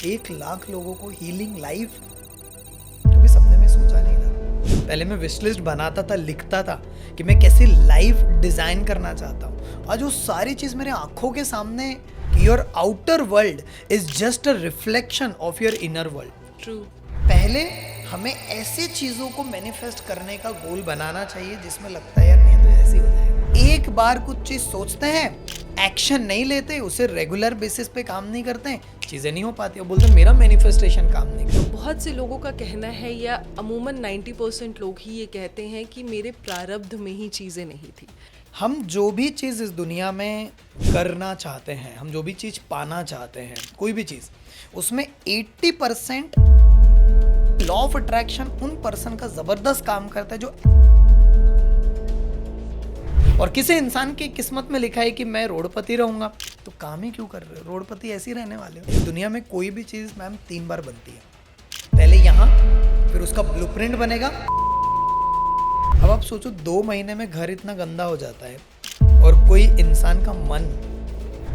1 लाख लोगों को healing life, कभी सपने में सोचा नहीं था। पहले मैं विश लिस्ट बनाता था, लिखता था कि मैं कैसी लाइफ डिजाइन करना चाहता हूँ। आज वो सारी चीज मेरे आंखों के सामने। Your outer world is just a reflection of your inner world. True. पहले हमें ऐसे चीजों को मैनिफेस्ट करने का गोल बनाना चाहिए जिसमें लगता है यार नहीं तो ऐसे ही हो जाएगा। एक बार कुछ चीज सोचते हैं, एक्शन नहीं लेते, उसे रेगुलर बेसिस पे काम नहीं करते हैं, चीजें नहीं हो पाती। और बोलते मेरा मैनिफेस्टेशन काम नहीं करता। बहुत से लोगों का कहना है, या अमूमन 90% लोग ही ये कहते हैं कि मेरे प्रारब्ध में ही चीज़ें नहीं थी। हम जो भी चीज़ इस दुनिया में करना चाहते हैं, हम जो भी चीज़ पाना चाहते हैं, कोई भी चीज़, उसमें 80% लॉ ऑफ अट्रैक्शन उन पर्सन का ज़बरदस्त काम करता है जो, और किसी इंसान की किस्मत में लिखा है कि मैं रोडपति रहूंगा, तो काम ही क्यों कर रहे हो? रोडपति ऐसे ही रहने वाले हो। इस दुनिया में कोई भी चीज़ मैम 3 बार बनती है, पहले यहाँ, फिर उसका ब्लूप्रिंट बनेगा। अब आप सोचो 2 महीने में घर इतना गंदा हो जाता है, और कोई इंसान का मन,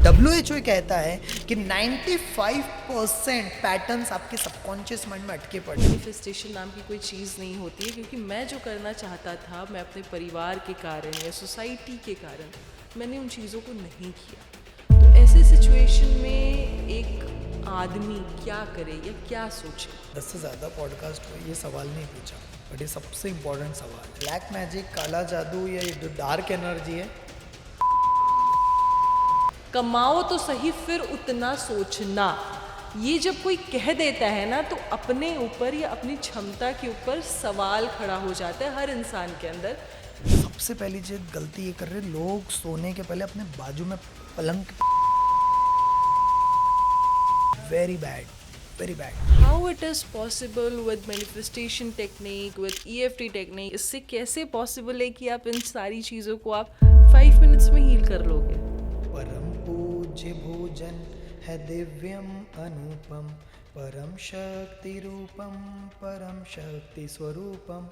WHO कहता है कि 95% पैटर्न्स आपके सबकॉन्शियस माइंड में अटके पड़े। मैनिफेस्टेशन नाम की कोई चीज़ नहीं होती है, क्योंकि मैं जो करना चाहता था, मैं अपने परिवार के कारण या सोसाइटी के कारण मैंने उन चीज़ों को नहीं किया। तो ऐसे सिचुएशन में एक आदमी क्या करे या क्या सोचे? 10 से ज़्यादा पॉडकास्ट हुए, ये सवाल नहीं पूछा, बट ये सबसे इम्पोर्टेंट सवाल। ब्लैक मैजिक, काला जादू, या ये जो डार्क एनर्जी है, कमाओ तो सही, फिर उतना सोचना। ये जब कोई कह देता है ना, तो अपने ऊपर या अपनी क्षमता के ऊपर सवाल खड़ा हो जाता है हर इंसान के अंदर। सबसे पहली चीज गलती ये कर रहे लोग, सोने के पहले अपने बाजू में पलंग, very bad, very bad. How it is possible with manifestation technique, with EFT technique? इससे कैसे पॉसिबल है कि आप इन सारी चीज़ों को आप 5 मिनट्स में हील कर लोगे? परम पूज्य भोजन है दिव्यम अनुपम, परम शक्ति रूपम, परम शक्ति स्वरूपम।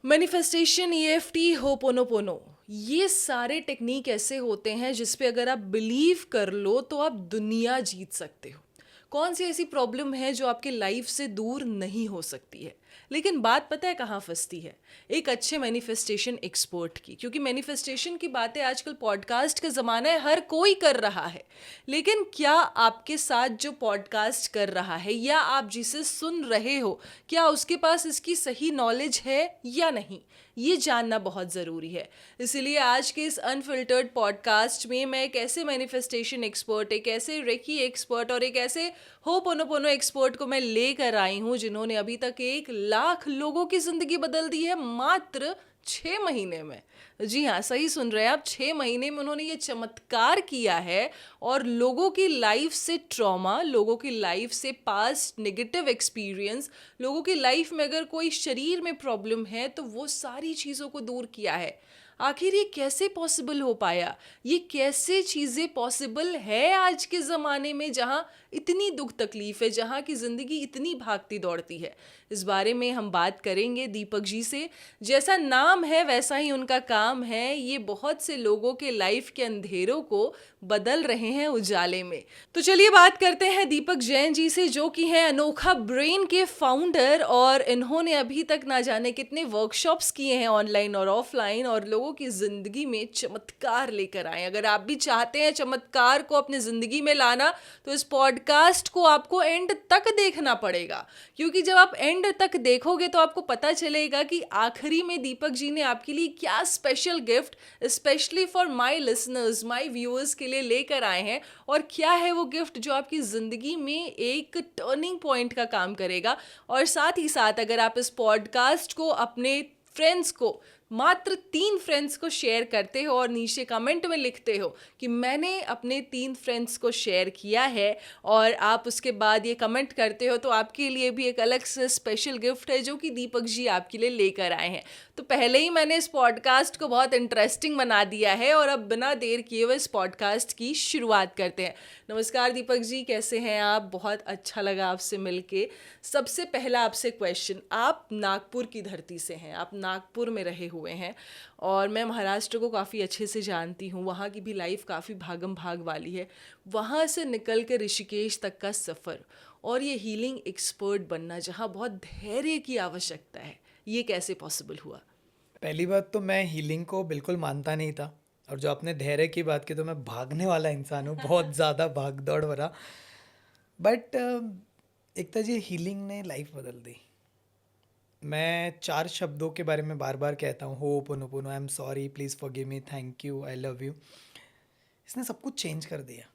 मैनिफेस्टेशन, EFT, होपोनोपोनो, ये सारे टेक्निक ऐसे होते हैं जिस पे अगर आप बिलीव कर लो तो आप दुनिया जीत सकते हो। कौन सी ऐसी प्रॉब्लम है जो आपके लाइफ से दूर नहीं हो सकती है? लेकिन बात पता है कहाँ फंसती है? एक अच्छे मैनिफेस्टेशन एक्सपर्ट की, क्योंकि मैनिफेस्टेशन की बातें आजकल पॉडकास्ट का ज़माना है, हर कोई कर रहा है। लेकिन क्या आपके साथ जो पॉडकास्ट कर रहा है या आप जिसे सुन रहे हो, क्या उसके पास इसकी सही नॉलेज है या नहीं? ये जानना बहुत ज़रूरी है। इसीलिए आज के इस अनफिल्टर्ड पॉडकास्ट में मैं एक ऐसे मैनिफेस्टेशन एक्सपर्ट, एक ऐसे रेकी एक्सपर्ट और एक ऐसे होपोनोपोनो एक्सपर्ट को मैं लेकर आई हूँ जिन्होंने अभी तक 1 लाख लोगों की ज़िंदगी बदल दी है मात्र 6 महीने में। जी हाँ, सही सुन रहे हैं आप, 6 महीने में उन्होंने ये चमत्कार किया है और लोगों की लाइफ से ट्रॉमा, लोगों की लाइफ से पास्ट नेगेटिव एक्सपीरियंस, लोगों की लाइफ में अगर कोई शरीर में प्रॉब्लम है तो वो सारी चीज़ों को दूर किया है। आखिर ये कैसे पॉसिबल हो पाया? ये कैसे चीज़ें पॉसिबल है आज के ज़माने में जहाँ इतनी दुख तकलीफ है, जहाँ की ज़िंदगी इतनी भागती दौड़ती है? इस बारे में हम बात करेंगे दीपक जी से। जैसा नाम है वैसा ही उनका काम है, ये बहुत से लोगों के लाइफ के अंधेरों को बदल रहे हैं उजाले में। तो चलिए बात करते हैं दीपक जैन जी से, जो कि हैं अनोखा ब्रेन के फाउंडर, और इन्होंने अभी तक ना जाने कितने वर्कशॉप्स किए हैं ऑनलाइन और ऑफलाइन, और लोगों की ज़िंदगी में चमत्कार लेकर आए। अगर आप भी चाहते हैं चमत्कार को अपनी ज़िंदगी में लाना, तो इस पॉडकास्ट को आपको एंड तक देखना पड़ेगा, क्योंकि जब आप एंड तक देखोगे तो आपको पता चलेगा कि आखिरी में दीपक जी ने आपके लिए क्या special gift specially for my listeners, my viewers के लिए लेकर आए हैं, और क्या है वो गिफ्ट जो आपकी ज़िंदगी में एक टर्निंग पॉइंट का काम करेगा। और साथ ही साथ अगर आप इस पॉडकास्ट को अपने फ्रेंड्स को, मात्र 3 फ्रेंड्स को शेयर करते हो और नीचे कमेंट में लिखते हो कि मैंने अपने 3 फ्रेंड्स को शेयर किया है, और आप उसके बाद ये कमेंट करते हो, तो आपके लिए भी एक अलग से स्पेशल गिफ्ट है जो कि दीपक जी आपके लिए लेकर आए हैं। तो पहले ही मैंने इस पॉडकास्ट को बहुत इंटरेस्टिंग बना दिया है, और अब बिना देर किए हुए इस पॉडकास्ट की शुरुआत करते हैं। नमस्कार दीपक जी, कैसे हैं आप? बहुत अच्छा लगा आपसे मिलके। सबसे पहला आपसे क्वेश्चन, आप नागपुर की धरती से हैं, आप नागपुर में रहे हुए हैं और मैं महाराष्ट्र को काफ़ी अच्छे से जानती हूँ। वहाँ की भी लाइफ काफ़ी भागम भाग वाली है। वहाँ से निकल के ऋषिकेश तक का सफ़र और ये हीलिंग एक्सपर्ट बनना, जहाँ बहुत धैर्य की आवश्यकता है, ये कैसे पॉसिबल हुआ? पहली बात तो मैं हीलिंग को बिल्कुल मानता नहीं था, और जो आपने धैर्य की बात की तो मैं भागने वाला इंसान हूँ, बहुत ज़्यादा भाग दौड़ भरा। बट एकता जी, हीलिंग ने लाइफ बदल दी। मैं 4 शब्दों के बारे में बार बार कहता हूँ, ho'oponopono, I am sorry, please forgive me, thank you, I love you. इसने सब कुछ चेंज कर दिया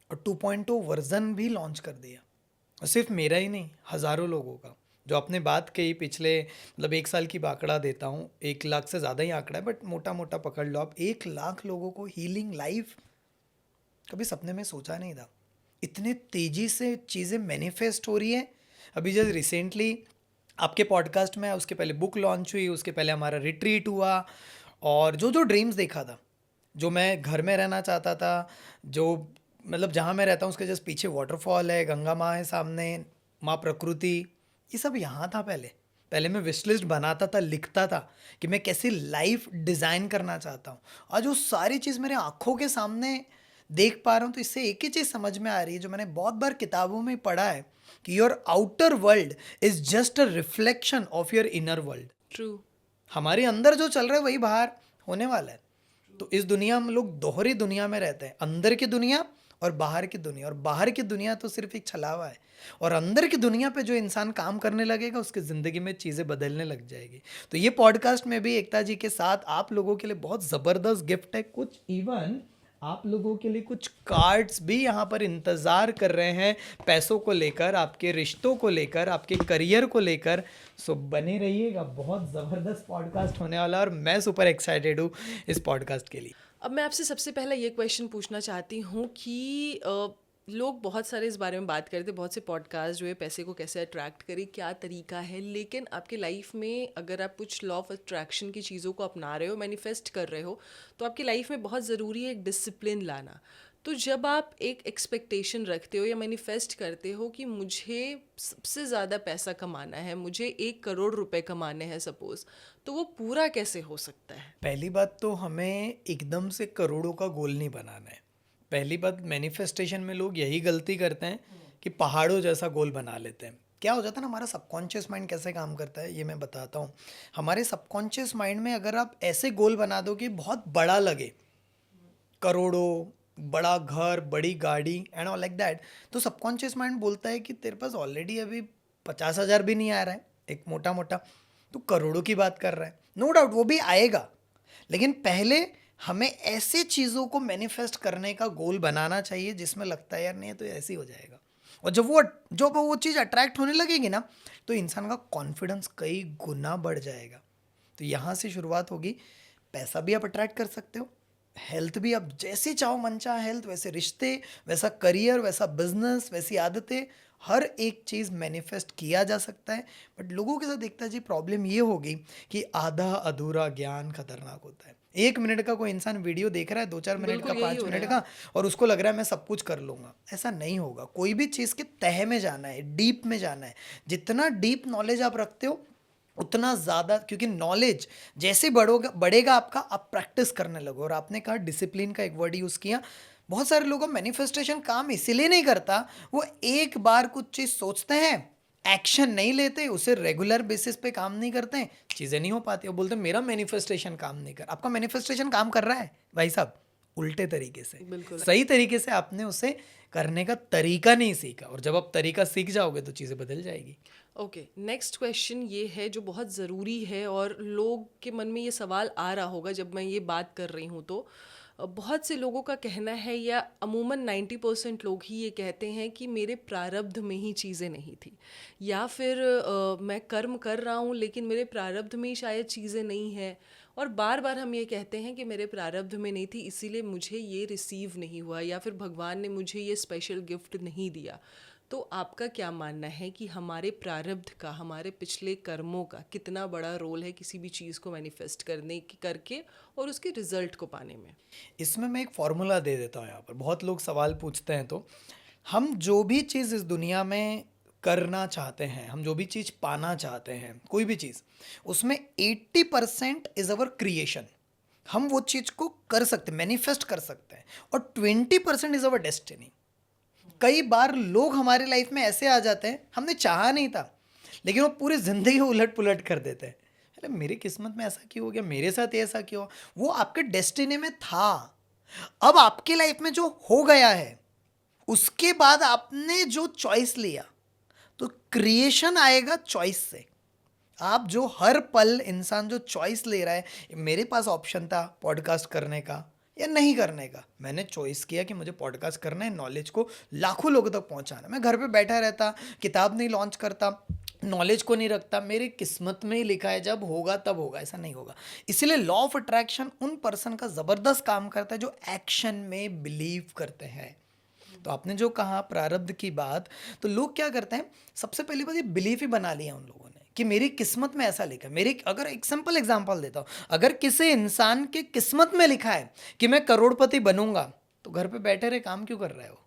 और 2.0 वर्जन भी लॉन्च कर दिया। और सिर्फ मेरा ही नहीं, हज़ारों लोगों का। जो आपने बात कही पिछले, मतलब 1 साल की आंकड़ा देता हूँ, 1 लाख से ज़्यादा ही आंकड़ा है, बट मोटा मोटा पकड़ लो आप, 1 लाख लोगों को हीलिंग लाइफ। कभी सपने में सोचा नहीं था इतने तेज़ी से चीज़ें मैनिफेस्ट हो रही है। अभी जस्ट रिसेंटली आपके पॉडकास्ट में, उसके पहले बुक लॉन्च हुई, उसके पहले हमारा रिट्रीट हुआ, और जो जो ड्रीम्स देखा था, जो मैं घर में रहना चाहता था, जो मतलब जहाँ मैं रहता हूँ उसके जस्ट पीछे वाटरफॉल है, गंगा माँ है सामने, माँ प्रकृति, ये सब यहाँ था। पहले पहले मैं विश लिस्ट बनाता था, लिखता था कि मैं कैसी लाइफ डिज़ाइन करना चाहता हूँ। आज वो सारी चीज़ मेरे आँखों के सामने देख पा रहा हूँ। तो इससे एक ही चीज़ समझ में आ रही है, जो मैंने बहुत बार किताबों में पढ़ा है, कि your outer world is just a reflection of your inner world. True. हमारे अंदर जो चल रहा है वही बाहर होने वाला है। तो इस दुनिया में हम लोग दोहरी दुनिया में रहते हैं, अंदर की दुनिया और बाहर की दुनिया। और बाहर की दुनिया तो सिर्फ एक छलावा है, और अंदर की दुनिया पे जो इंसान काम करने लगेगा उसकी ज़िंदगी में चीज़ें बदलने लग जाएगी। तो ये पॉडकास्ट में भी एकता जी के साथ आप लोगों के लिए बहुत ज़बरदस्त गिफ्ट है। कुछ इवन आप लोगों के लिए कुछ कार्ड्स भी यहाँ पर इंतज़ार कर रहे हैं, पैसों को लेकर, आपके रिश्तों को लेकर, आपके करियर को लेकर। सो बने रहिएगा, बहुत ज़बरदस्त पॉडकास्ट होने वाला है और मैं सुपर एक्साइटेड हूँ इस पॉडकास्ट के लिए। अब मैं आपसे सबसे पहला ये क्वेश्चन पूछना चाहती हूँ कि लोग बहुत सारे इस बारे में बात करते हैं, बहुत से पॉडकास्ट जो है पैसे को कैसे अट्रैक्ट करें, क्या तरीका है, लेकिन आपके लाइफ में अगर आप कुछ लॉ ऑफ अट्रैक्शन की चीज़ों को अपना रहे हो, मैनिफेस्ट कर रहे हो, तो आपकी लाइफ में बहुत ज़रूरी है एक डिसिप्लिन लाना। तो जब आप एक एक्सपेक्टेशन रखते हो या मैनिफेस्ट करते हो कि मुझे सबसे ज़्यादा पैसा कमाना है, मुझे 1 करोड़ रुपए कमाने हैं सपोज़, तो वो पूरा कैसे हो सकता है? पहली बात तो हमें एकदम से करोड़ों का गोल नहीं बनाना है। पहली बात, मैनिफेस्टेशन में लोग यही गलती करते हैं कि पहाड़ों जैसा गोल बना लेते हैं। क्या हो जाता है ना, हमारा सबकॉन्शियस माइंड कैसे काम करता है ये मैं बताता हूँ। हमारे सबकॉन्शियस माइंड में अगर आप ऐसे गोल बना दो कि बहुत बड़ा लगे, करोड़ों, बड़ा घर, बड़ी गाड़ी एंड ऑल लाइक दैट, तो सबकॉन्शियस माइंड बोलता है कि तेरे पास ऑलरेडी अभी 50,000 भी नहीं आ रहा है, एक मोटा मोटा, तो करोड़ों की बात कर रहा है। नो डाउट वो भी आएगा, लेकिन पहले हमें ऐसे चीज़ों को मैनिफेस्ट करने का गोल बनाना चाहिए जिसमें लगता है यार नहीं तो ऐसे ही हो जाएगा। और जब वो चीज़ अट्रैक्ट होने लगेगी ना, तो इंसान का कॉन्फिडेंस कई गुना बढ़ जाएगा। तो यहाँ से शुरुआत होगी। पैसा भी आप अट्रैक्ट कर सकते हो, हेल्थ भी आप जैसे चाहो, मन चाह हेल्थ, वैसे रिश्ते, वैसा करियर, वैसा बिजनेस, वैसी आदतें, हर एक चीज़ मैनिफेस्ट किया जा सकता है। बट लोगों के साथ देखता जी प्रॉब्लम ये होगी कि आधा अधूरा ज्ञान खतरनाक होता है। 1 मिनट का कोई इंसान वीडियो देख रहा है, 2-4 मिनट का, बिल्कुल यही 5 हो रहा मिनट है। का, और उसको लग रहा है मैं सब कुछ कर लूँगा। ऐसा नहीं होगा। कोई भी चीज़ के तह में जाना है, डीप में जाना है। जितना डीप नॉलेज आप रखते हो उतना ज़्यादा, क्योंकि नॉलेज जैसे बढ़ेगा आपका, आप प्रैक्टिस करने लगो। और आपने कहा डिसिप्लिन का एक वर्ड यूज़ किया। बहुत सारे लोगों का मैनिफेस्टेशन काम इसीलिए नहीं करता, वो एक बार कुछ चीज़ सोचते हैं, एक्शन नहीं लेते, उसे रेगुलर बेसिस पे काम नहीं करते हैं, चीज़ें नहीं हो पाती। वो बोलते हैं मेरा मैनिफेस्टेशन काम नहीं कर। आपका मैनिफेस्टेशन काम कर रहा है भाई साहब, उल्टे तरीके से। बिल्कुल। सही तरीके से आपने उसे करने का तरीका नहीं सीखा, और जब आप तरीका सीख जाओगे तो चीज़ें बदल जाएगी। ओके, नेक्स्ट क्वेश्चन ये है जो बहुत ज़रूरी है और लोग के मन में ये सवाल आ रहा होगा जब मैं ये बात कर रही हूँ, तो बहुत से लोगों का कहना है, या अमूमन 90% लोग ही ये कहते हैं कि मेरे प्रारब्ध में ही चीज़ें नहीं थी, या फिर मैं कर्म कर रहा हूँ लेकिन मेरे प्रारब्ध में ही शायद चीज़ें नहीं हैं। और बार बार हम ये कहते हैं कि मेरे प्रारब्ध में नहीं थी इसीलिए मुझे ये रिसीव नहीं हुआ, या फिर भगवान ने मुझे ये स्पेशल गिफ्ट नहीं दिया। तो आपका क्या मानना है कि हमारे प्रारब्ध का, हमारे पिछले कर्मों का कितना बड़ा रोल है किसी भी चीज़ को मैनिफेस्ट करके और उसके रिजल्ट को पाने में? इसमें मैं एक फॉर्मूला दे देता हूँ यहाँ पर। बहुत लोग सवाल पूछते हैं, तो हम जो भी चीज़ इस दुनिया में करना चाहते हैं, हम जो भी चीज़ पाना चाहते हैं, कोई भी चीज़, उसमें 80% इज़ अवर क्रिएशन। हम वो चीज़ को कर सकते, मैनिफेस्ट कर सकते हैं, और 20% इज़ अवर डेस्टिनी। कई बार लोग हमारे लाइफ में ऐसे आ जाते हैं, हमने चाहा नहीं था, लेकिन वो पूरी ज़िंदगी उलट पुलट कर देते हैं। अरे मेरी किस्मत में ऐसा क्यों हो गया, मेरे साथ ये ऐसा क्यों हुआ? वो आपके डेस्टिनी में था। अब आपके लाइफ में जो हो गया है, उसके बाद आपने जो चॉइस लिया, तो क्रिएशन आएगा चॉइस से। आप जो हर पल इंसान जो चॉइस ले रहा है, मेरे पास ऑप्शन था पॉडकास्ट करने का या नहीं करने का, मैंने चॉइस किया कि मुझे पॉडकास्ट करना है, नॉलेज को लाखों लोगों तक पहुंचाना। मैं घर पे बैठा रहता, किताब नहीं लॉन्च करता, नॉलेज को नहीं रखता। मेरी किस्मत में ही लिखा है, जब होगा तब होगा, ऐसा नहीं होगा। इसलिए लॉ ऑफ अट्रैक्शन उन पर्सन का ज़बरदस्त काम करता है जो एक्शन में बिलीव करते हैं। तो आपने जो कहा प्रारब्ध की बात, तो लोग क्या करते हैं, सबसे पहली बात ये बिलीफ ही बना लिया उन लोगों ने कि मेरी किस्मत में ऐसा लिखा है। मेरी, अगर एक सिंपल एग्जांपल देता हूँ, अगर किसी इंसान के किस्मत में लिखा है कि मैं करोड़पति बनूंगा, तो घर पे बैठे रहे, काम क्यों कर रहे हो?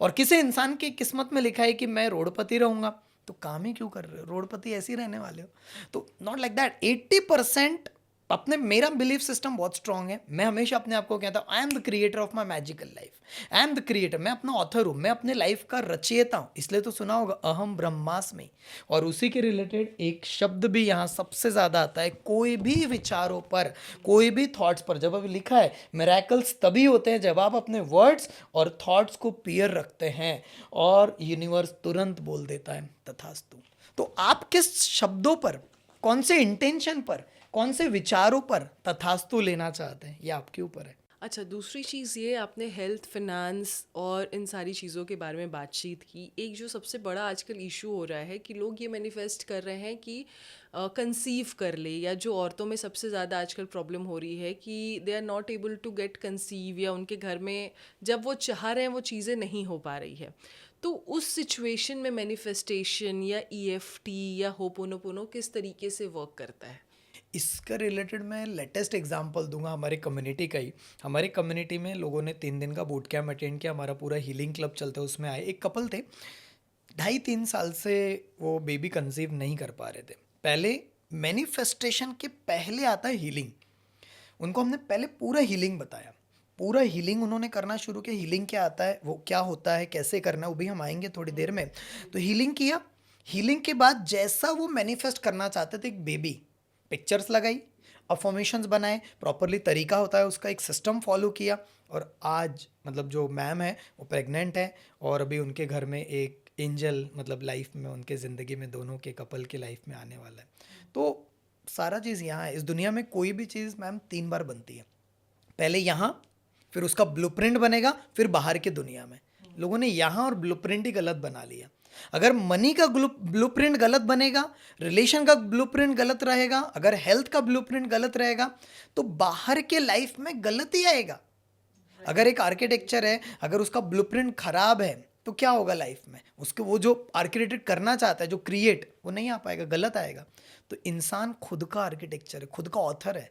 और किसी इंसान की किस्मत में लिखा है कि मैं रोडपति रहूंगा, तो काम ही क्यों कर रहे हो? रोडपति ऐसे ही रहने वाले हो। तो नॉट लाइक दैट। 80% अपने, मेरा बिलीफ सिस्टम बहुत स्ट्रांग है। मैं हमेशा अपने आप को कहता हूँ, I am the creator of my magical life, I am the creator. मैं अपना ऑथर हूँ, मैं अपने लाइफ का रचयिता हूँ। इसलिए तो सुना होगा अहम ब्रह्मास्मि, और उसी के रिलेटेड एक शब्द भी यहाँ सबसे ज़्यादा आता है। कोई भी विचारों पर, कोई भी थॉट्स पर, जब अभी लिखा है मिरेकल्स तभी होते हैं जब आप अपने वर्ड्स और थॉट्स को पियर रखते हैं, और यूनिवर्स तुरंत बोल देता है तथास्तु। तो आप किस शब्दों पर, कौन से इंटेंशन पर, कौन से विचारों पर तथास्तु लेना चाहते हैं, ये आपके ऊपर है। अच्छा, दूसरी चीज़ ये, आपने हेल्थ, फिनांस और इन सारी चीज़ों के बारे में बातचीत की। एक जो सबसे बड़ा आजकल इशू हो रहा है कि लोग ये मैनिफेस्ट कर रहे हैं कि कंसीव कर ले, या जो औरतों में सबसे ज़्यादा आजकल प्रॉब्लम हो रही है कि they are not able to get conceive, या उनके घर में जब वो चाह रहे हैं वो चीज़ें नहीं हो पा रही है। तो उस सिचुएशन में मैनिफेस्टेशन या EFT या होपोनोपोनो किस तरीके से वर्क करता है? इसका रिलेटेड मैं लेटेस्ट एग्जांपल दूंगा हमारे कम्युनिटी का ही। हमारे कम्युनिटी में लोगों ने 3 दिन का बूट कैम्प अटेंड किया, हमारा पूरा हीलिंग क्लब चलता है, उसमें आए एक कपल थे, 2.5-3 साल से वो बेबी कंसीव नहीं कर पा रहे थे। पहले मैनिफेस्टेशन के पहले आता है हीलिंग। उनको हमने पहले पूरा हीलिंग बताया, पूरा हीलिंग उन्होंने करना शुरू किया। हीलिंग क्या आता है, वो क्या होता है, कैसे करना है, वो भी हम आएंगे थोड़ी देर में। तो हीलिंग किया, हीलिंग के बाद जैसा वो मैनिफेस्ट करना चाहते थे, एक बेबी, पिक्चर्स लगाई, अफर्मेशंस बनाए, प्रॉपरली तरीका होता है उसका, एक सिस्टम फॉलो किया, और आज मतलब जो मैम है वो प्रेग्नेंट है, और अभी उनके घर में एक एंजल, मतलब लाइफ में, उनके ज़िंदगी में, दोनों के कपल के लाइफ में आने वाला है। तो सारा चीज़ यहाँ है। इस दुनिया में कोई भी चीज़ मैम 3 बार बनती है, पहले यहाँ, फिर उसका ब्लूप्रिंट बनेगा, फिर बाहर की दुनिया में। लोगों ने यहाँ और ब्लूप्रिंट ही गलत बना लिया। अगर मनी का ब्लूप्रिंट गलत बनेगा, रिलेशन का ब्लूप्रिंट गलत रहेगा, अगर हेल्थ का ब्लूप्रिंट गलत रहेगा, तो बाहर के लाइफ में गलत ही आएगा। अगर एक आर्किटेक्चर है, अगर उसका ब्लूप्रिंट खराब है, तो क्या होगा लाइफ में, उसके वो जो आर्किटेक्ट करना चाहता है, जो क्रिएट, वो नहीं आ पाएगा, गलत आएगा। तो इंसान खुद का आर्किटेक्चर है, खुद का ऑथर है,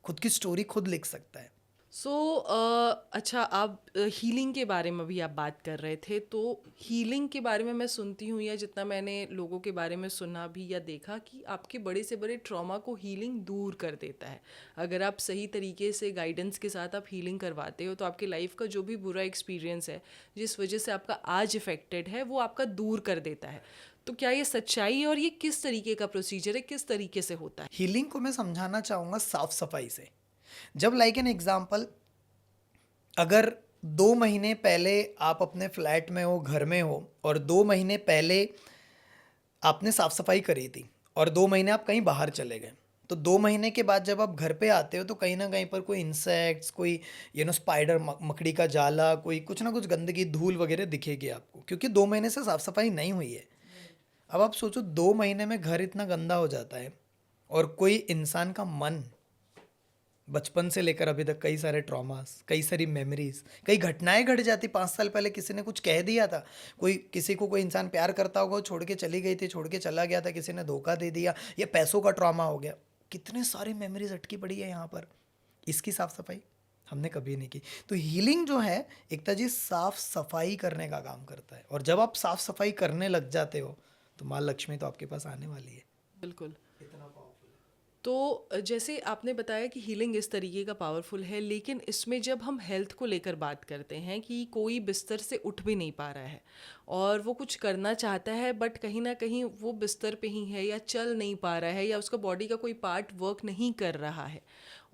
खुद की स्टोरी खुद लिख सकता है। सो अच्छा, आप हीलिंग के बारे में भी आप बात कर रहे थे, तो हीलिंग के बारे में मैं सुनती हूँ, या जितना मैंने लोगों के बारे में सुना भी या देखा, कि आपके बड़े से बड़े ट्रॉमा को हीलिंग दूर कर देता है। अगर आप सही तरीके से गाइडेंस के साथ आप हीलिंग करवाते हो, तो आपके लाइफ का जो भी बुरा एक्सपीरियंस है, जिस वजह से आपका आज इफ़ेक्टेड है, वो आपका दूर कर देता है। तो क्या ये सच्चाई है, और ये किस तरीके का प्रोसीजर है, किस तरीके से होता है? हीलिंग को मैं समझाना चाहूँगा साफ सफाई से। जब लाइक एन एग्जाम्पल, अगर 2 महीने पहले आप अपने फ्लैट में हो, घर में हो, और 2 महीने पहले आपने साफ सफाई करी थी, और 2 महीने आप कहीं बाहर चले गए, तो 2 महीने के बाद जब आप घर पे आते हो, तो कहीं ना कहीं पर कोई इंसेक्ट्स, कोई स्पाइडर, मकड़ी का जाला, कोई कुछ ना कुछ गंदगी, धूल वगैरह दिखेगी आपको, क्योंकि 2 महीने से साफ सफाई नहीं हुई है। अब आप सोचो, 2 महीने में घर इतना गंदा हो जाता है, और कोई इंसान का मन बचपन से लेकर अभी तक कई सारे ट्रॉमास, कई सारी मेमोरीज, कई घटनाएं घट जाती। 5 साल पहले किसी ने कुछ कह दिया था, कोई किसी को कोई इंसान प्यार करता होगा, वो छोड़ के चली गई थी, छोड़ के चला गया था, किसी ने धोखा दे दिया, या पैसों का ट्रॉमा हो गया। कितने सारी मेमोरीज अटकी पड़ी है यहाँ पर। इसकी साफ सफाई हमने कभी नहीं की। तो हीलिंग जो है एकता जी साफ सफाई करने का काम करता है, और जब आप साफ सफाई करने लग जाते हो तो माँ लक्ष्मी तो आपके पास आने वाली है। बिल्कुल। इतना पावरफुल है। तो जैसे आपने बताया कि हीलिंग इस तरीके का पावरफुल है, लेकिन इसमें जब हम हेल्थ को लेकर बात करते हैं कि कोई बिस्तर से उठ भी नहीं पा रहा है और वो कुछ करना चाहता है बट कहीं ना कहीं वो बिस्तर पे ही है, या चल नहीं पा रहा है, या उसका बॉडी का कोई पार्ट वर्क नहीं कर रहा है,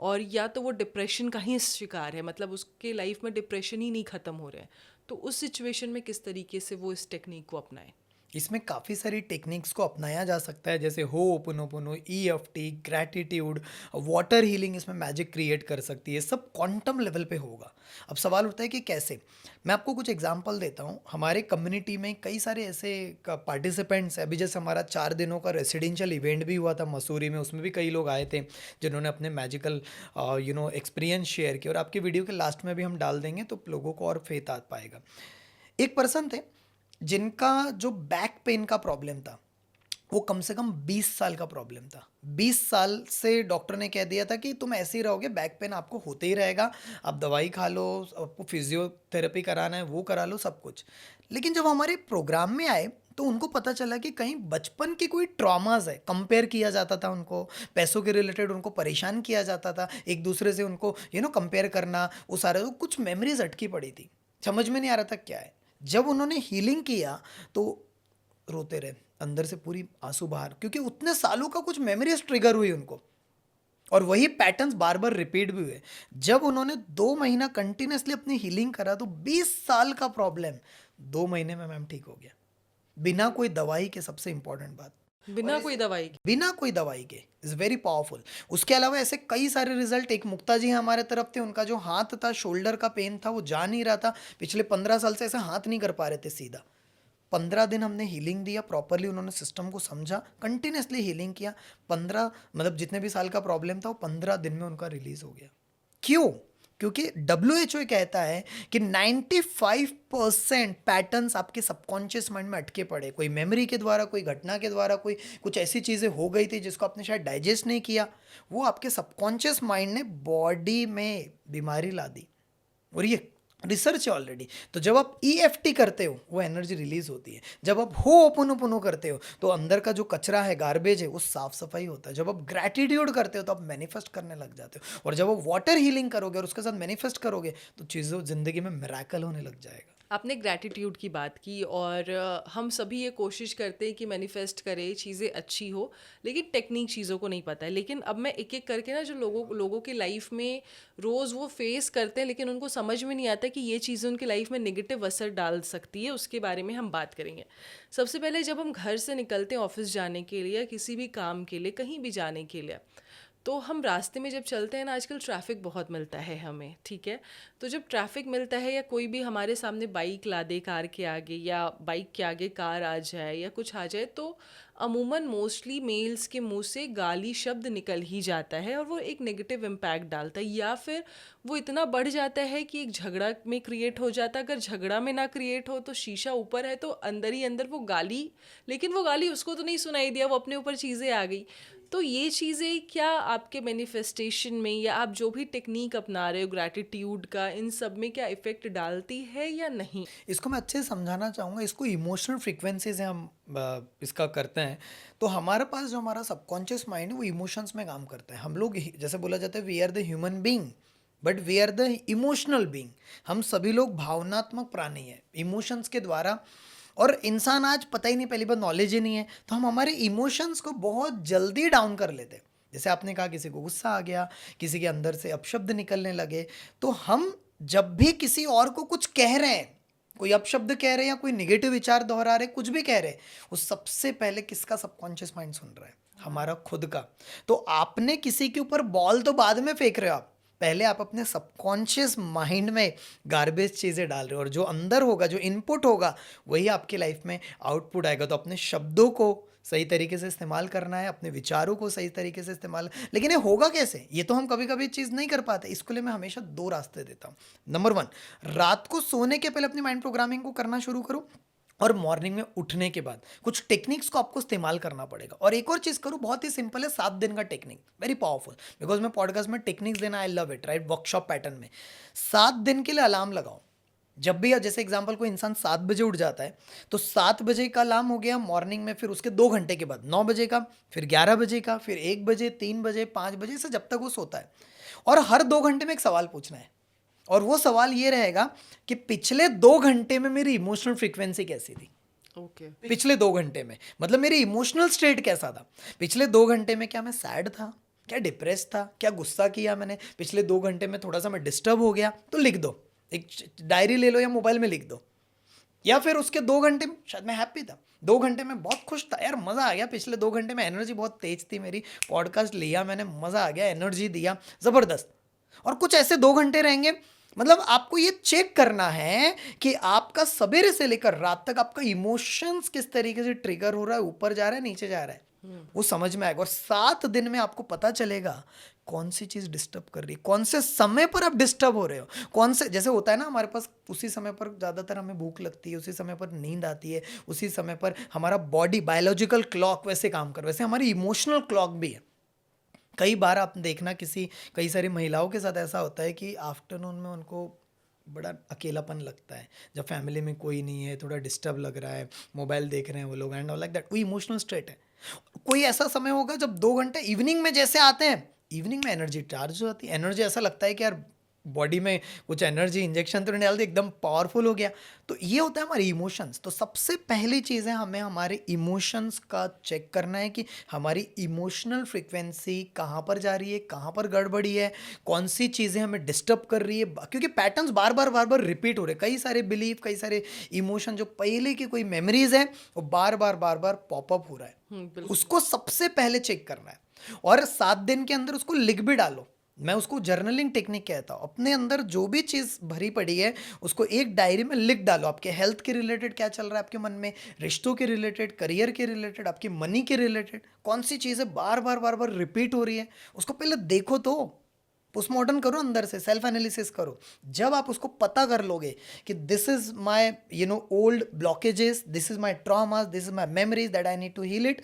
और या तो वो डिप्रेशन का ही शिकार है, मतलब उसके लाइफ में डिप्रेशन ही नहीं ख़त्म हो रहा है, तो उस सिचुएशन में किस तरीके से वो इस टेक्निक को अपनाए? इसमें काफ़ी सारी टेक्निक्स को अपनाया जा सकता है, जैसे ho'oponopono, EFT, gratitude, water healing इसमें मैजिक क्रिएट कर सकती है। सब क्वांटम लेवल पे होगा। अब सवाल उठता है कि कैसे। मैं आपको कुछ एग्जांपल देता हूँ। हमारे कम्युनिटी में कई सारे ऐसे पार्टिसिपेंट्स हैं। अभी जैसे हमारा 4 दिनों का रेसिडेंशियल इवेंट भी हुआ था मसूरी में, उसमें भी कई लोग आए थे जिन्होंने अपने मैजिकल एक्सपीरियंस शेयर किए, और आपकी वीडियो के लास्ट में भी हम डाल देंगे तो लोगों को और फेथ आ पाएगा। एक पर्सन थे जिनका जो बैक पेन का प्रॉब्लम था वो कम से कम 20 साल का प्रॉब्लम था। 20 साल से डॉक्टर ने कह दिया था कि तुम ऐसे ही रहोगे, बैक पेन आपको होते ही रहेगा, आप दवाई खा लो, आपको फिजियोथेरेपी कराना है वो करा लो, सब कुछ। लेकिन जब हमारे प्रोग्राम में आए तो उनको पता चला कि कहीं बचपन की कोई ट्रॉमास है। कंपेयर किया जाता था उनको, पैसों के रिलेटेड उनको परेशान किया जाता था, एक दूसरे से उनको कंपेयर करना, वो सारे कुछ मेमोरीज अटकी पड़ी थी। समझ में नहीं आ रहा था क्या है। जब उन्होंने हीलिंग किया तो रोते रहे, अंदर से पूरी आंसू बाहर, क्योंकि उतने सालों का कुछ मेमोरीज ट्रिगर हुई उनको, और वही पैटर्न्स बार बार रिपीट भी हुए। जब उन्होंने 2 महीना कंटिन्यूसली अपनी हीलिंग करा तो 20 साल का प्रॉब्लम 2 महीने में मैम ठीक हो गया, बिना कोई दवाई के। सबसे इंपॉर्टेंट बात, बिना कोई दवाई के। बिना कोई दवाई के, इज़ वेरी पावरफुल। उसके अलावा ऐसे कई सारे रिजल्ट। एक मुक्ता जी हमारे तरफ थे, उनका जो हाथ था, शोल्डर का पेन था, वो जा नहीं रहा था, पिछले 15 साल से ऐसे हाथ नहीं कर पा रहे थे सीधा। 15 दिन हमने हीलिंग दिया प्रॉपरली, उन्होंने सिस्टम को समझा, कंटिन्यूसली हीलिंग किया। 15 मतलब जितने भी साल का प्रॉब्लम था वो 15 दिन में उनका रिलीज हो गया। क्यों? क्योंकि WHO कहता है कि 95% पैटर्न्स आपके सबकॉन्शियस माइंड में अटके पड़े, कोई मेमोरी के द्वारा, कोई घटना के द्वारा, कोई कुछ ऐसी चीज़ें हो गई थी जिसको आपने शायद डाइजेस्ट नहीं किया, वो आपके सबकॉन्शियस माइंड ने बॉडी में बीमारी ला दी। और ये रिसर्च है ऑलरेडी। तो जब आप EFT करते हो वो एनर्जी रिलीज होती है, जब आप होपोनोपोनो करते हो तो अंदर का जो कचरा है, गार्बेज है, वो साफ सफाई होता है, जब आप ग्रैटिट्यूड करते हो तो आप मैनिफेस्ट करने लग जाते हो, और जब आप वाटर हीलिंग करोगे और उसके साथ मैनिफेस्ट करोगे तो चीज़ों जिंदगी में मिरेकल होने लग जाएगा। आपने ग्रैटिट्यूड की बात की, और हम सभी ये कोशिश करते हैं कि मैनिफेस्ट करें, चीज़ें अच्छी हो, लेकिन टेक्निक चीज़ों को नहीं पता है। लेकिन अब मैं एक एक करके ना, जो लोगों के लाइफ में रोज़ वो फेस करते हैं लेकिन उनको समझ में नहीं आता कि ये चीज़ें उनकी लाइफ में नेगेटिव असर डाल सकती है, उसके बारे में हम बात करेंगे। सबसे पहले जब हम घर से निकलते हैं ऑफिस जाने के लिए या किसी भी काम के लिए, कहीं भी जाने के लिए, तो हम रास्ते में जब चलते हैं ना, आजकल ट्रैफिक बहुत मिलता है हमें, ठीक है। तो जब ट्रैफिक मिलता है या कोई भी हमारे सामने बाइक ला दे कार के आगे, या बाइक के आगे कार आ जाए या कुछ आ जाए, तो अमूमन मोस्टली मेल्स के मुंह से गाली शब्द निकल ही जाता है, और वो एक नेगेटिव इम्पैक्ट डालता है, या फिर वो इतना बढ़ जाता है कि एक झगड़ा में क्रिएट हो जाता है। अगर झगड़ा में ना क्रिएट हो तो शीशा ऊपर है तो अंदर ही अंदर वो गाली, लेकिन वो गाली उसको तो नहीं सुनाई दिया, वो अपने ऊपर चीज़ें आ गई। तो ये चीज़ें क्या आपके मैनिफेस्टेशन में, या आप जो भी टेक्निक अपना रहे हो ग्रैटिट्यूड का, इन सब में क्या इफ़ेक्ट डालती है या नहीं? इसको मैं अच्छे से समझाना चाहूँगा। इसको इमोशनल फ्रीक्वेंसी से हम इसका करते हैं। तो हमारे पास जो हमारा सबकॉन्शियस माइंड है वो इमोशंस में काम करता है। हम लोग जैसे बोला जाता है we are the human being but we are the emotional being. हम सभी लोग भावनात्मक प्राणी हैं इमोशंस के द्वारा। और इंसान आज पता ही नहीं, पहली बार नॉलेज ही नहीं है, तो हम हमारे इमोशंस को बहुत जल्दी डाउन कर लेते हैं। जैसे आपने कहा किसी को गुस्सा आ गया, किसी के अंदर से अपशब्द निकलने लगे, तो हम जब भी किसी और को कुछ कह रहे हैं, कोई अपशब्द कह रहे हैं या कोई नेगेटिव विचार दोहरा रहे, कुछ भी कह रहे हैं, वो सबसे पहले किसका सबकॉन्शियस माइंड सुन रहा है? हमारा खुद का। तो आपने किसी के ऊपर बॉल तो बाद में फेंक रहे हो, आप पहले आप अपने सबकॉन्शियस माइंड में गार्बेज चीज़ें डाल रहे हो, और जो अंदर होगा, जो इनपुट होगा, वही आपकी लाइफ में आउटपुट आएगा। तो अपने शब्दों को सही तरीके से इस्तेमाल करना है, अपने विचारों को सही तरीके से इस्तेमाल। लेकिन ये होगा कैसे? ये तो हम कभी कभी चीज़ नहीं कर पाते। इसके लिए मैं हमेशा 2 रास्ते देता हूँ। नंबर 1, रात को सोने के पहले अपनी माइंड प्रोग्रामिंग को करना शुरू करो, और मॉर्निंग में उठने के बाद कुछ टेक्निक्स को आपको इस्तेमाल करना पड़ेगा। और एक और चीज़ करो, बहुत ही सिंपल है, 7 दिन का टेक्निक, वेरी पावरफुल। बिकॉज मैं पॉडकास्ट में टेक्निक्स देना, I love it, right, workshop pattern में। 7 दिन के लिए अलार्म लगाओ। जब भी, जैसे एग्जांपल, कोई इंसान 7 बजे उठ जाता है, तो 7 बजे का अलार्म हो गया मॉर्निंग में, फिर उसके 2 घंटे के बाद 9 बजे का, फिर 11 बजे का, फिर 1 बजे, 3 बजे, 5 बजे से जब तक वो सोता है। और हर 2 घंटे में एक सवाल पूछना है, और वो सवाल ये रहेगा कि पिछले 2 घंटे में मेरी इमोशनल फ्रीक्वेंसी कैसी थी। ओके। पिछले 2 घंटे में मतलब मेरी इमोशनल स्टेट कैसा था। पिछले 2 घंटे में क्या मैं सैड था, क्या डिप्रेस था, क्या गुस्सा किया मैंने, पिछले 2 घंटे में थोड़ा सा मैं डिस्टर्ब हो गया, तो लिख दो, एक डायरी ले लो या मोबाइल में लिख दो। या फिर उसके 2 घंटे में शायद मैं हैप्पी था, 2 घंटे में बहुत खुश था, यार मज़ा आ गया, पिछले 2 घंटे में एनर्जी बहुत तेज थी मेरी, पॉडकास्ट लिया मैंने, मज़ा आ गया, एनर्जी दिया, ज़बरदस्त। और कुछ ऐसे 2 घंटे रहेंगे। मतलब आपको ये चेक करना है कि आपका सवेरे से लेकर रात तक आपका इमोशंस किस तरीके से ट्रिगर हो रहा है, ऊपर जा रहा है, नीचे जा रहा है, वो समझ में आएगा। और 7 दिन में आपको पता चलेगा कौन सी चीज़ डिस्टर्ब कर रही है, कौन से समय पर आप डिस्टर्ब हो रहे हो, कौन से, जैसे होता है ना हमारे पास, उसी समय पर ज़्यादातर हमें भूख लगती है, उसी समय पर नींद आती है, उसी समय पर हमारा बॉडी बायोलॉजिकल क्लॉक वैसे काम कर, वैसे हमारी इमोशनल क्लॉक भी है। कई बार आप देखना, कई सारी महिलाओं के साथ ऐसा होता है कि आफ्टरनून में उनको बड़ा अकेलापन लगता है, जब फैमिली में कोई नहीं है, थोड़ा डिस्टर्ब लग रहा है, मोबाइल देख रहे हैं वो लोग, एंड ऑल लाइक दैट, वो इमोशनल स्टेट है। कोई ऐसा समय होगा जब 2 घंटे इवनिंग में जैसे आते हैं, इवनिंग में एनर्जी चार्ज हो जाती है, एनर्जी ऐसा लगता है कि यार बॉडी में कुछ एनर्जी इंजेक्शन तो नहीं डाल दी, एकदम पावरफुल हो गया। तो ये होता है हमारे इमोशंस। तो सबसे पहली चीज़ है, हमें हमारे इमोशंस का चेक करना है कि हमारी इमोशनल फ्रिक्वेंसी कहाँ पर जा रही है, कहाँ पर गड़बड़ी है, कौन सी चीज़ें हमें डिस्टर्ब कर रही है। क्योंकि पैटर्न्स बार बार रिपीट हो रहे हैं, कई सारे बिलीव, कई सारे इमोशन, जो पहले की कोई मेमोरीज है, वो बार बार पॉपअप हो रहा है। उसको सबसे पहले चेक करना है, और 7 दिन के अंदर उसको लिख भी डालो। मैं उसको जर्नलिंग टेक्निक कहता हूँ। अपने अंदर जो भी चीज़ भरी पड़ी है उसको एक डायरी में लिख डालो। आपके हेल्थ के रिलेटेड क्या चल रहा है आपके मन में, रिश्तों के रिलेटेड, करियर के रिलेटेड, आपकी मनी के रिलेटेड, कौन सी चीज़ें बार बार रिपीट हो रही है, उसको पहले देखो, तो पोस्टमार्टम करो, अंदर से सेल्फ एनालिसिस करो। जब आप उसको पता कर लोगे कि this is my old blockages, this is my traumas, this is my memories that I need to heal it,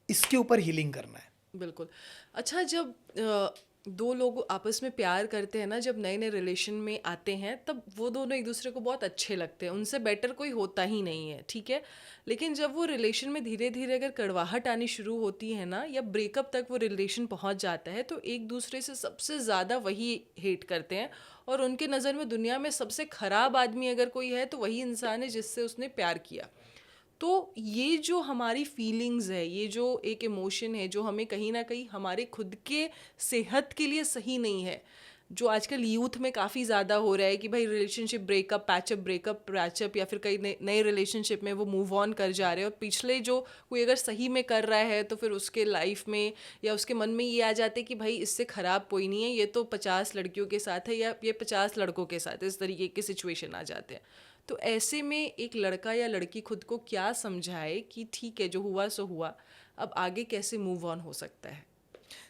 इसके ऊपर हीलिंग करना है। बिल्कुल। अच्छा, जब दो लोग आपस में प्यार करते हैं ना, जब नए नए रिलेशन में आते हैं, तब वो दोनों एक दूसरे को बहुत अच्छे लगते हैं, उनसे बेटर कोई होता ही नहीं है, ठीक है। लेकिन जब वो रिलेशन में धीरे धीरे अगर कड़वाहट आनी शुरू होती है ना, या ब्रेकअप तक वो रिलेशन पहुंच जाता है, तो एक दूसरे से सबसे ज़्यादा वही हेट करते हैं, और उनके नज़र में दुनिया में सबसे ख़राब आदमी अगर कोई है तो वही इंसान है जिससे उसने प्यार किया। तो ये जो हमारी फीलिंग्स है, ये जो एक इमोशन है, जो हमें कहीं ना कहीं हमारे खुद के सेहत के लिए सही नहीं है, जो आजकल यूथ में काफ़ी ज़्यादा हो रहा है कि भाई रिलेशनशिप ब्रेकअप, पैचअप, या फिर कई नए रिलेशनशिप में वो मूव ऑन कर जा रहे हैं, और पिछले जो कोई अगर सही में कर रहा है तो फिर उसके लाइफ में या उसके मन में ये आ जाते कि भाई इससे ख़राब कोई नहीं है, ये तो 50 लड़कियों के साथ है, या ये 50 लड़कों के साथ है, इस तरीके के सिचुएशन आ जाते हैं। तो ऐसे में एक लड़का या लड़की खुद को क्या समझाए कि ठीक है, जो हुआ सो हुआ, अब आगे कैसे मूव ऑन हो सकता है?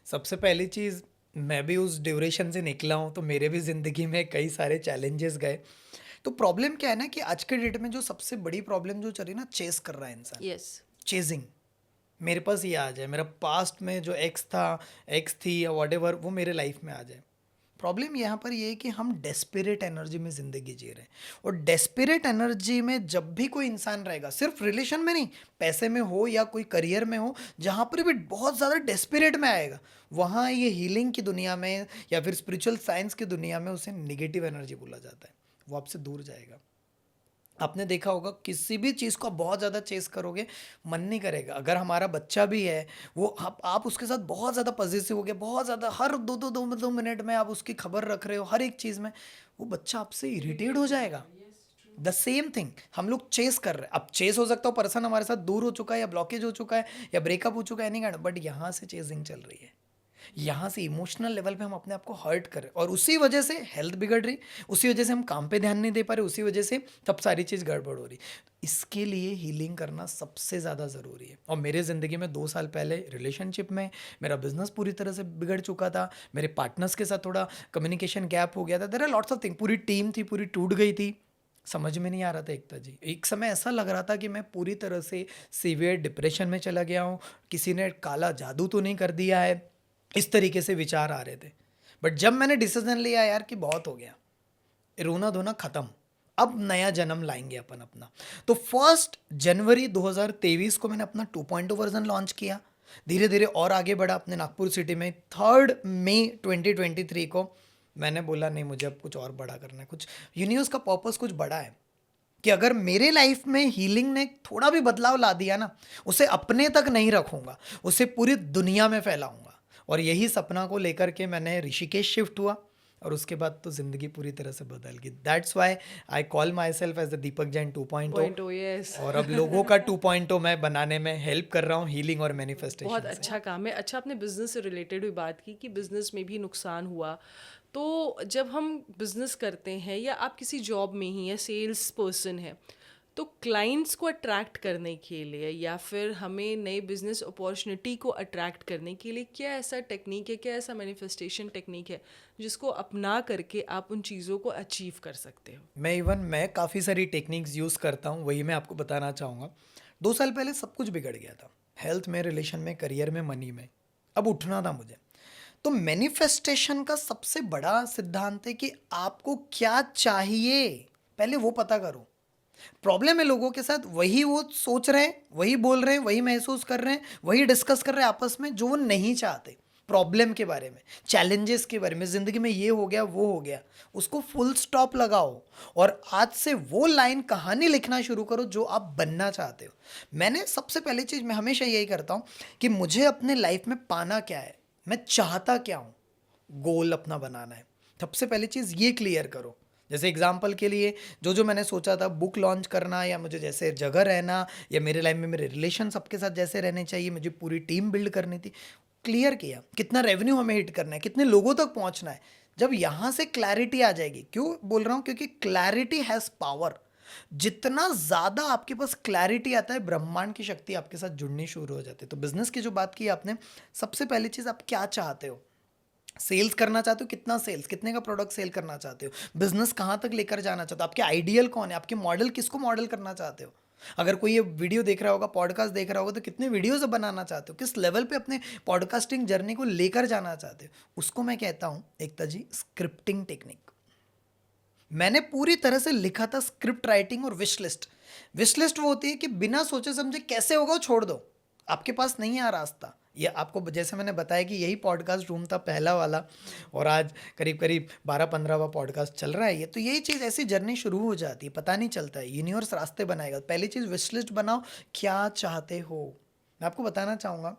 सबसे पहली चीज़, मैं भी उस ड्यूरेशन से निकला हूँ, तो मेरे भी ज़िंदगी में कई सारे चैलेंजेस गए। तो प्रॉब्लम क्या है ना, कि आज के डेट में जो सबसे बड़ी प्रॉब्लम जो चल रही है ना, चेस कर रहा है इंसान। यस। चेजिंग, मेरे पास ये आ जाए, मेरा पास्ट में जो एक्स था, एक्स थी, या वॉटेवर, वो मेरे लाइफ में आ जाए। प्रॉब्लम यहाँ पर ये है कि हम डेस्परेट एनर्जी में ज़िंदगी जी रहे हैं, और डेस्परेट एनर्जी में जब भी कोई इंसान रहेगा, सिर्फ रिलेशन में नहीं, पैसे में हो या कोई करियर में हो, जहाँ पर भी बहुत ज़्यादा डेस्परेट में आएगा, वहाँ ये हीलिंग की दुनिया में या फिर स्पिरिचुअल साइंस की दुनिया में उसे नेगेटिव एनर्जी बोला जाता है, वो आपसे दूर जाएगा। आपने देखा होगा, किसी भी चीज़ को बहुत ज़्यादा चेस करोगे, मन नहीं करेगा। अगर हमारा बच्चा भी है, वो आप उसके साथ बहुत ज़्यादा पॉजिटिव हो गए, बहुत ज़्यादा, हर दो मिनट में आप उसकी खबर रख रहे हो, हर एक चीज़ में, वो बच्चा आपसे इरिटेट हो जाएगा। द सेम थिंग हम लोग चेस कर रहे हैं। अब चेस हो सकता है पर्सन हमारे साथ दूर हो चुका है, या ब्लॉकेज हो चुका है, या ब्रेकअप हो चुका है, नहीं कहना, बट यहाँ से चेजिंग चल रही है। यहाँ से इमोशनल लेवल पे हम अपने आप को हर्ट कर रहे हैं और उसी वजह से हेल्थ बिगड़ रही, उसी वजह से हम काम पे ध्यान नहीं दे पा रहे, उसी वजह से तब सारी चीज़ गड़बड़ हो रही। इसके लिए हीलिंग करना सबसे ज़्यादा ज़रूरी है। और मेरे ज़िंदगी में 2 साल पहले रिलेशनशिप में मेरा बिजनेस पूरी तरह से बिगड़ चुका था, मेरे पार्टनर्स के साथ थोड़ा कम्युनिकेशन गैप हो गया था, there are lots of thing, पूरी टीम थी पूरी टूट गई थी, समझ में नहीं आ रहा था एकता जी। एक समय ऐसा लग रहा था कि मैं पूरी तरह से सीवियर डिप्रेशन में चला गया हूँ, किसी ने काला जादू तो नहीं कर दिया है, इस तरीके से विचार आ रहे थे। बट जब मैंने डिसीजन लिया यार कि बहुत हो गया, रोना धोना खत्म, अब नया जन्म लाएंगे अपन अपना, तो 1 जनवरी 2023 को मैंने अपना 2.0 वर्जन लॉन्च किया, धीरे धीरे और आगे बढ़ा अपने नागपुर सिटी में। 3 मई 2023 को मैंने बोला नहीं, मुझे अब कुछ और बड़ा करना है, कुछ यूनिवर्स का पर्पस कुछ बड़ा है कि अगर मेरे लाइफ में हीलिंग ने थोड़ा भी बदलाव ला दिया ना, उसे अपने तक नहीं रखूंगा, उसे पूरी दुनिया में फैलाऊंगा। और यही सपना को लेकर के मैंने ऋषिकेश शिफ्ट हुआ और उसके बाद तो ज़िंदगी पूरी तरह से बदल गई। That's why I call myself as the Deepak Jain 2.0। Yes, और अब लोगों का 2.0 मैं बनाने में हेल्प कर रहा हूँ हीलिंग और मैनिफेस्टेशन बहुत से। अच्छा काम है। अच्छा, आपने बिजनेस से रिलेटेड भी बात की कि बिजनेस में भी नुकसान हुआ, तो जब हम बिजनेस करते हैं या आप किसी जॉब में ही या सेल्स पर्सन है, तो क्लाइंट्स को अट्रैक्ट करने के लिए या फिर हमें नए बिजनेस अपॉर्चुनिटी को अट्रैक्ट करने के लिए क्या ऐसा टेक्निक है, क्या ऐसा मैनिफेस्टेशन टेक्निक है जिसको अपना करके आप उन चीज़ों को अचीव कर सकते हो? मैं काफ़ी सारी टेक्निक्स यूज़ करता हूँ, वही मैं आपको बताना चाहूँगा। 2 साल पहले सब कुछ बिगड़ गया था, हेल्थ में, रिलेशन में, करियर में, मनी में। अब उठना था मुझे। तो मैनिफेस्टेशन का सबसे बड़ा सिद्धांत है कि आपको क्या चाहिए पहले वो पता करो। प्रॉब्लम है लोगों के साथ, वही वो सोच रहे हैं, वही बोल रहे हैं, वही महसूस कर रहे हैं, वही डिस्कस कर रहे हैं आपस में जो वो नहीं चाहते। प्रॉब्लम के बारे में, चैलेंजेस के बारे में, ज़िंदगी में ये हो गया वो हो गया, उसको फुल स्टॉप लगाओ और आज से वो लाइन कहानी लिखना शुरू करो जो आप बनना चाहते हो। मैंने सबसे पहली चीज़ मैं हमेशा यही करता हूँ कि मुझे अपने लाइफ में पाना क्या है, मैं चाहता क्या हूँ, गोल अपना बनाना है। सबसे पहली चीज़ ये क्लियर करो। जैसे एग्जाम्पल के लिए जो जो मैंने सोचा था, बुक लॉन्च करना, या मुझे जैसे जगह रहना, या मेरे लाइफ में मेरे रिलेशन सबके साथ जैसे रहने चाहिए, मुझे पूरी टीम बिल्ड करनी थी, क्लियर किया कितना रेवेन्यू हमें हिट करना है, कितने लोगों तक पहुंचना है। जब यहाँ से क्लैरिटी आ जाएगी, क्यों बोल रहा हूँ, क्योंकि क्लैरिटी हैज़ पावर। जितना ज़्यादा आपके पास क्लैरिटी आता है, ब्रह्मांड की शक्ति आपके साथ जुड़नी शुरू हो जाती है। तो बिजनेस की जो बात की आपने, सबसे पहली चीज़ आप क्या चाहते हो, सेल्स करना चाहते हो, कितना सेल्स, कितने का प्रोडक्ट सेल करना चाहते हो, बिजनेस कहाँ तक लेकर जाना चाहते हो, आपके आइडियल कौन है, आपके मॉडल किसको मॉडल करना चाहते हो। अगर कोई ये वीडियो देख रहा होगा, पॉडकास्ट देख रहा होगा, तो कितने वीडियोस बनाना चाहते हो, किस लेवल पे अपने पॉडकास्टिंग जर्नी को लेकर जाना चाहते हो, उसको मैं कहता हूँ एकता जी स्क्रिप्टिंग टेक्निक। मैंने पूरी तरह से लिखा था स्क्रिप्ट राइटिंग और विश लिस्ट। विश लिस्ट वो होती है कि बिना सोचे समझे कैसे होगा वो छोड़ दो, आपके पास नहीं है रास्ता। ये आपको जैसे मैंने बताया कि यही पॉडकास्ट रूम था पहला वाला, और आज करीब करीब 12-15वां पॉडकास्ट चल रहा है ये। तो यही चीज़, ऐसी जर्नी शुरू हो जाती है, पता नहीं चलता है, यूनिवर्स रास्ते बनाएगा। पहली चीज़ विश लिस्ट बनाओ, क्या चाहते हो। मैं आपको बताना चाहूँगा,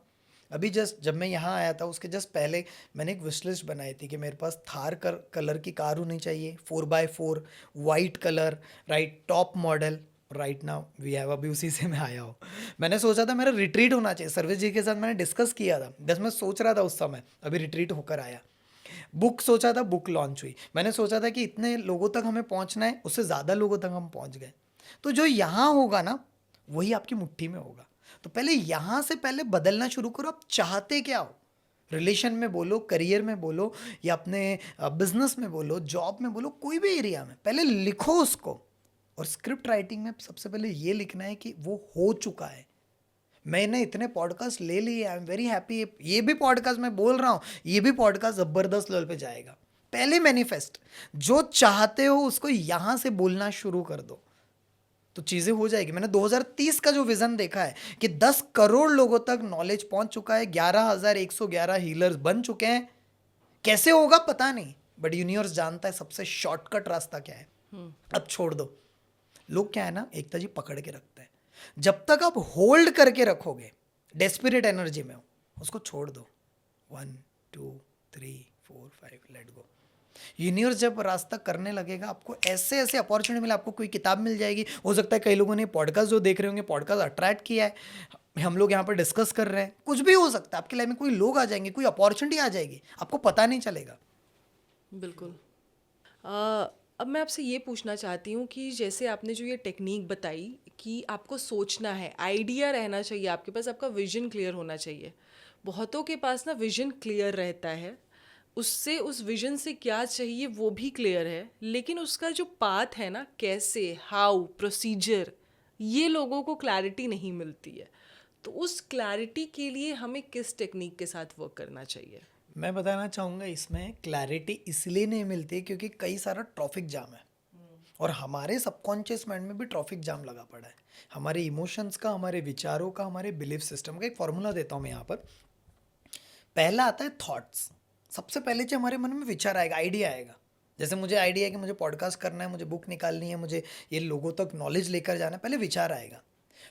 अभी जस्ट जब मैं यहाँ आया था उसके जस्ट पहले मैंने एक विश लिस्ट बनाई थी कि मेरे पास थार कलर की कार होनी चाहिए, 4x4 white colour, right, top model. Right now we have, अभी उसी से मैं आया हूँ। मैंने सोचा था मेरा रिट्रीट होना चाहिए, सर्विस जी के साथ मैंने डिस्कस किया था, बस मैं सोच रहा था उस समय, अभी रिट्रीट होकर आया। बुक सोचा था, बुक लॉन्च हुई। मैंने सोचा था कि इतने लोगों तक हमें पहुँचना है, उससे ज़्यादा लोगों तक हम पहुँच गए। तो जो यहाँ होगा ना, वही आपकी मुट्ठी में होगा। तो पहले यहाँ से पहले बदलना शुरू करो, आप चाहते क्या हो। रिलेशन में बोलो, करियर में बोलो, या अपने बिजनेस में बोलो, जॉब में बोलो, कोई भी एरिया में पहले लिखो उसको। और स्क्रिप्ट राइटिंग में सबसे पहले ये लिखना है कि वो हो चुका है। मैंने इतने पॉडकास्ट ले लिए, आई एम वेरी हैप्पी, ये भी पॉडकास्ट मैं बोल रहा हूँ, ये भी पॉडकास्ट ज़बरदस्त लेवल पे जाएगा। पहले मैनिफेस्ट, जो चाहते हो उसको यहाँ से बोलना शुरू कर दो, तो चीज़ें हो जाएगी। मैंने 2030 का जो विज़न देखा है कि 10 करोड़ लोगों तक नॉलेज पहुँच चुका है, 11,111 हीलर्स बन चुके हैं। कैसे होगा पता नहीं, बट यूनिवर्स जानता है सबसे शॉर्टकट रास्ता क्या है। अब छोड़ दो। लोग क्या है ना, एकता जी पकड़ के रखते हैं। जब तक आप होल्ड करके रखोगे, डेस्परेट एनर्जी में हो, उसको छोड़ दो। 1 2 3 4 5 लेट गो। यूनिवर्स जब रास्ता करने लगेगा, आपको ऐसे ऐसे अपॉर्चुनिटी मिले, आपको कोई किताब मिल जाएगी। हो सकता है कई लोगों ने पॉडकास्ट जो देख रहे होंगे, पॉडकास्ट अट्रैक्ट किया है, हम लोग यहाँ पर डिस्कस कर रहे हैं, कुछ भी हो सकता है आपकी लाइफ में, कोई लोग आ जाएंगे, कोई अपॉर्चुनिटी आ जाएगी, आपको पता नहीं चलेगा। बिल्कुल। अ, अब मैं आपसे ये पूछना चाहती हूँ कि जैसे आपने जो ये टेक्निक बताई कि आपको सोचना है, आइडिया रहना चाहिए आपके पास, आपका विजन क्लियर होना चाहिए। बहुतों के पास ना विजन क्लियर रहता है, उससे उस विजन से क्या चाहिए वो भी क्लियर है, लेकिन उसका जो पाथ है ना, कैसे, हाउ, प्रोसीजर, ये लोगों को क्लैरिटी नहीं मिलती है। तो उस क्लैरिटी के लिए हमें किस टेक्निक के साथ वर्क करना चाहिए? मैं बताना चाहूँगा इसमें क्लैरिटी इसलिए नहीं मिलती क्योंकि कई सारा ट्रैफिक जाम है, और हमारे सबकॉन्शियस माइंड में भी ट्रैफिक जाम लगा पड़ा है। हमारे इमोशंस का, हमारे विचारों का, हमारे बिलीफ सिस्टम का एक फॉर्मूला देता हूँ मैं यहाँ पर। पहला आता है थॉट्स। सबसे पहले जो हमारे मन में विचार आएगा, आइडिया आएगा। जैसे मुझे आइडिया है कि मुझे पॉडकास्ट करना है, मुझे बुक निकालनी है, मुझे ये लोगों तक नॉलेज लेकर जाना है, पहले विचार आएगा।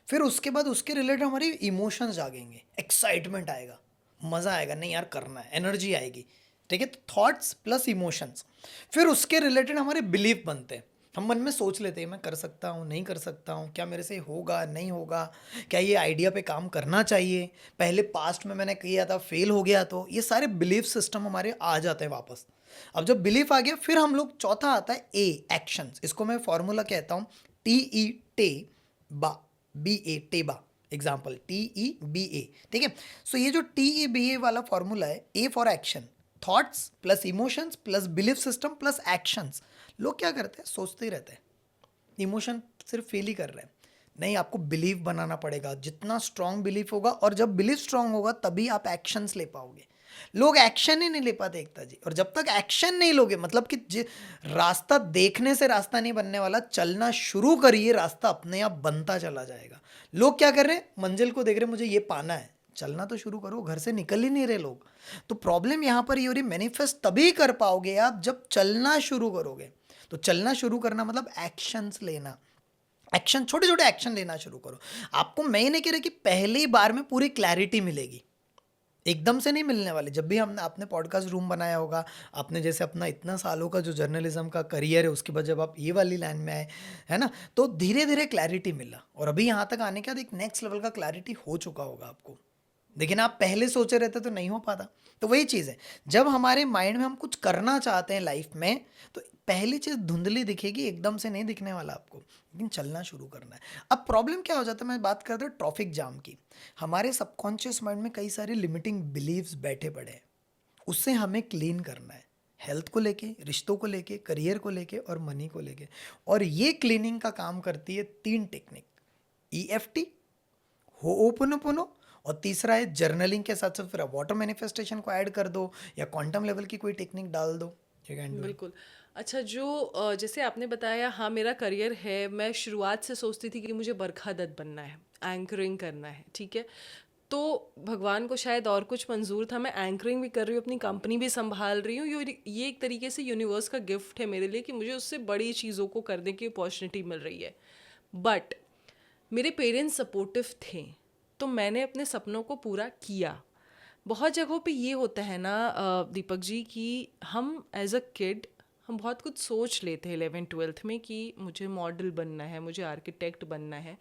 फिर उसके बाद उसके रिलेटेड हमारी इमोशंस जागेंगे, एक्साइटमेंट आएगा, मज़ा आएगा, नहीं यार करना है, एनर्जी आएगी। ठीक है, तो थॉट्स प्लस इमोशंस। फिर उसके रिलेटेड हमारे बिलीफ बनते हैं। हम मन में सोच लेते हैं मैं कर सकता हूँ, नहीं कर सकता हूँ, क्या मेरे से होगा, नहीं होगा, क्या ये आइडिया पे काम करना चाहिए, पहले पास्ट में मैंने किया था फेल हो गया, तो ये सारे बिलीफ सिस्टम हमारे आ जाते हैं वापस। अब जब बिलीफ आ गया, फिर हम लोग चौथा आता है ए, एक्शंस। इसको मैं फॉर्मूला कहता हूँ TE, टे बा, BA, टेबा। Example TEBA। ठीक है, सो ये जो TEBA वाला फॉर्मूला है, A for action, thoughts plus emotions plus belief system plus actions. लोग क्या करते हैं, सोचते ही रहते हैं, इमोशन सिर्फ फील ही कर रहे हैं। नहीं, आपको बिलीव बनाना पड़ेगा, जितना स्ट्रांग बिलीफ होगा, और जब बिलीफ स्ट्रांग होगा तभी आप एक्शंस ले पाओगे। लोग एक्शन ही नहीं ले पाते एकता जी, और जब तक एक्शन नहीं लोगे, मतलब कि रास्ता देखने से रास्ता नहीं बनने वाला, चलना शुरू करिए, रास्ता अपने आप बनता चला जाएगा। लोग क्या कर रहे हैं, मंजिल को देख रहे हैं, मुझे ये पाना है, चलना तो शुरू करो, घर से निकल ही नहीं रहे लोग। तो प्रॉब्लम यहाँ पर ये हो रही, मैनिफेस्ट तभी कर पाओगे आप जब चलना शुरू करोगे। तो चलना शुरू करना मतलब एक्शंस लेना, एक्शन, छोटे छोटे एक्शन लेना शुरू करो। आपको मैं नहीं कह रहा कि पहली बार में पूरी क्लैरिटी मिलेगी, एकदम से नहीं मिलने वाले। जब भी हमने आपने पॉडकास्ट रूम बनाया होगा, आपने जैसे अपना इतना सालों का जो जर्नलिज्म का करियर है, उसके बाद जब आप ये वाली लाइन में आए, है ना, तो धीरे धीरे क्लैरिटी मिला, और अभी यहाँ तक आने के बाद एक नेक्स्ट लेवल का क्लैरिटी हो चुका होगा आपको। लेकिन आप पहले सोचे रहते तो नहीं हो पाता। तो वही चीज़ है, जब हमारे माइंड में हम कुछ करना चाहते हैं लाइफ में, तो पहली चीज़ धुंधली दिखेगी, एकदम से नहीं दिखने वाला आपको, लेकिन चलना शुरू करना है। अब प्रॉब्लम क्या हो जाता है, मैं बात करता हूँ ट्रैफिक जाम की। हमारे सबकॉन्शियस माइंड में कई सारे लिमिटिंग बिलीव्स बैठे पड़े हैं, उससे हमें क्लीन करना है, हेल्थ को लेके, रिश्तों को लेके, करियर को लेके और मनी को लेके। और ये क्लीनिंग का काम करती है 3 टेक्निक, EFT, होओपोनोपोनो, और तीसरा है जर्नलिंग के साथ साथ फिर आप वाटर मैनिफेस्टेशन को ऐड कर दो, या क्वांटम लेवल की कोई टेक्निक डाल दो, यू कैन डू इट। बिल्कुल। अच्छा, जो जैसे आपने बताया, हाँ मेरा करियर है, मैं शुरुआत से सोचती थी कि मुझे बरखा दत्त बनना है, एंकरिंग करना है, ठीक है। तो भगवान को शायद और कुछ मंजूर था, मैं एंकरिंग भी कर रही हूँ, अपनी कंपनी भी संभाल रही हूँ। ये एक तरीके से यूनिवर्स का गिफ्ट है मेरे लिए कि मुझे उससे बड़ी चीज़ों को करने की अपॉर्चुनिटी मिल रही है। बट मेरे पेरेंट्स सपोर्टिव थे, तो मैंने अपने सपनों को पूरा किया। बहुत जगहों पे ये होता है ना दीपक जी, कि हम एज अ किड हम बहुत कुछ सोच लेते हैं 11th-12th में कि मुझे मॉडल बनना है, मुझे आर्किटेक्ट बनना है।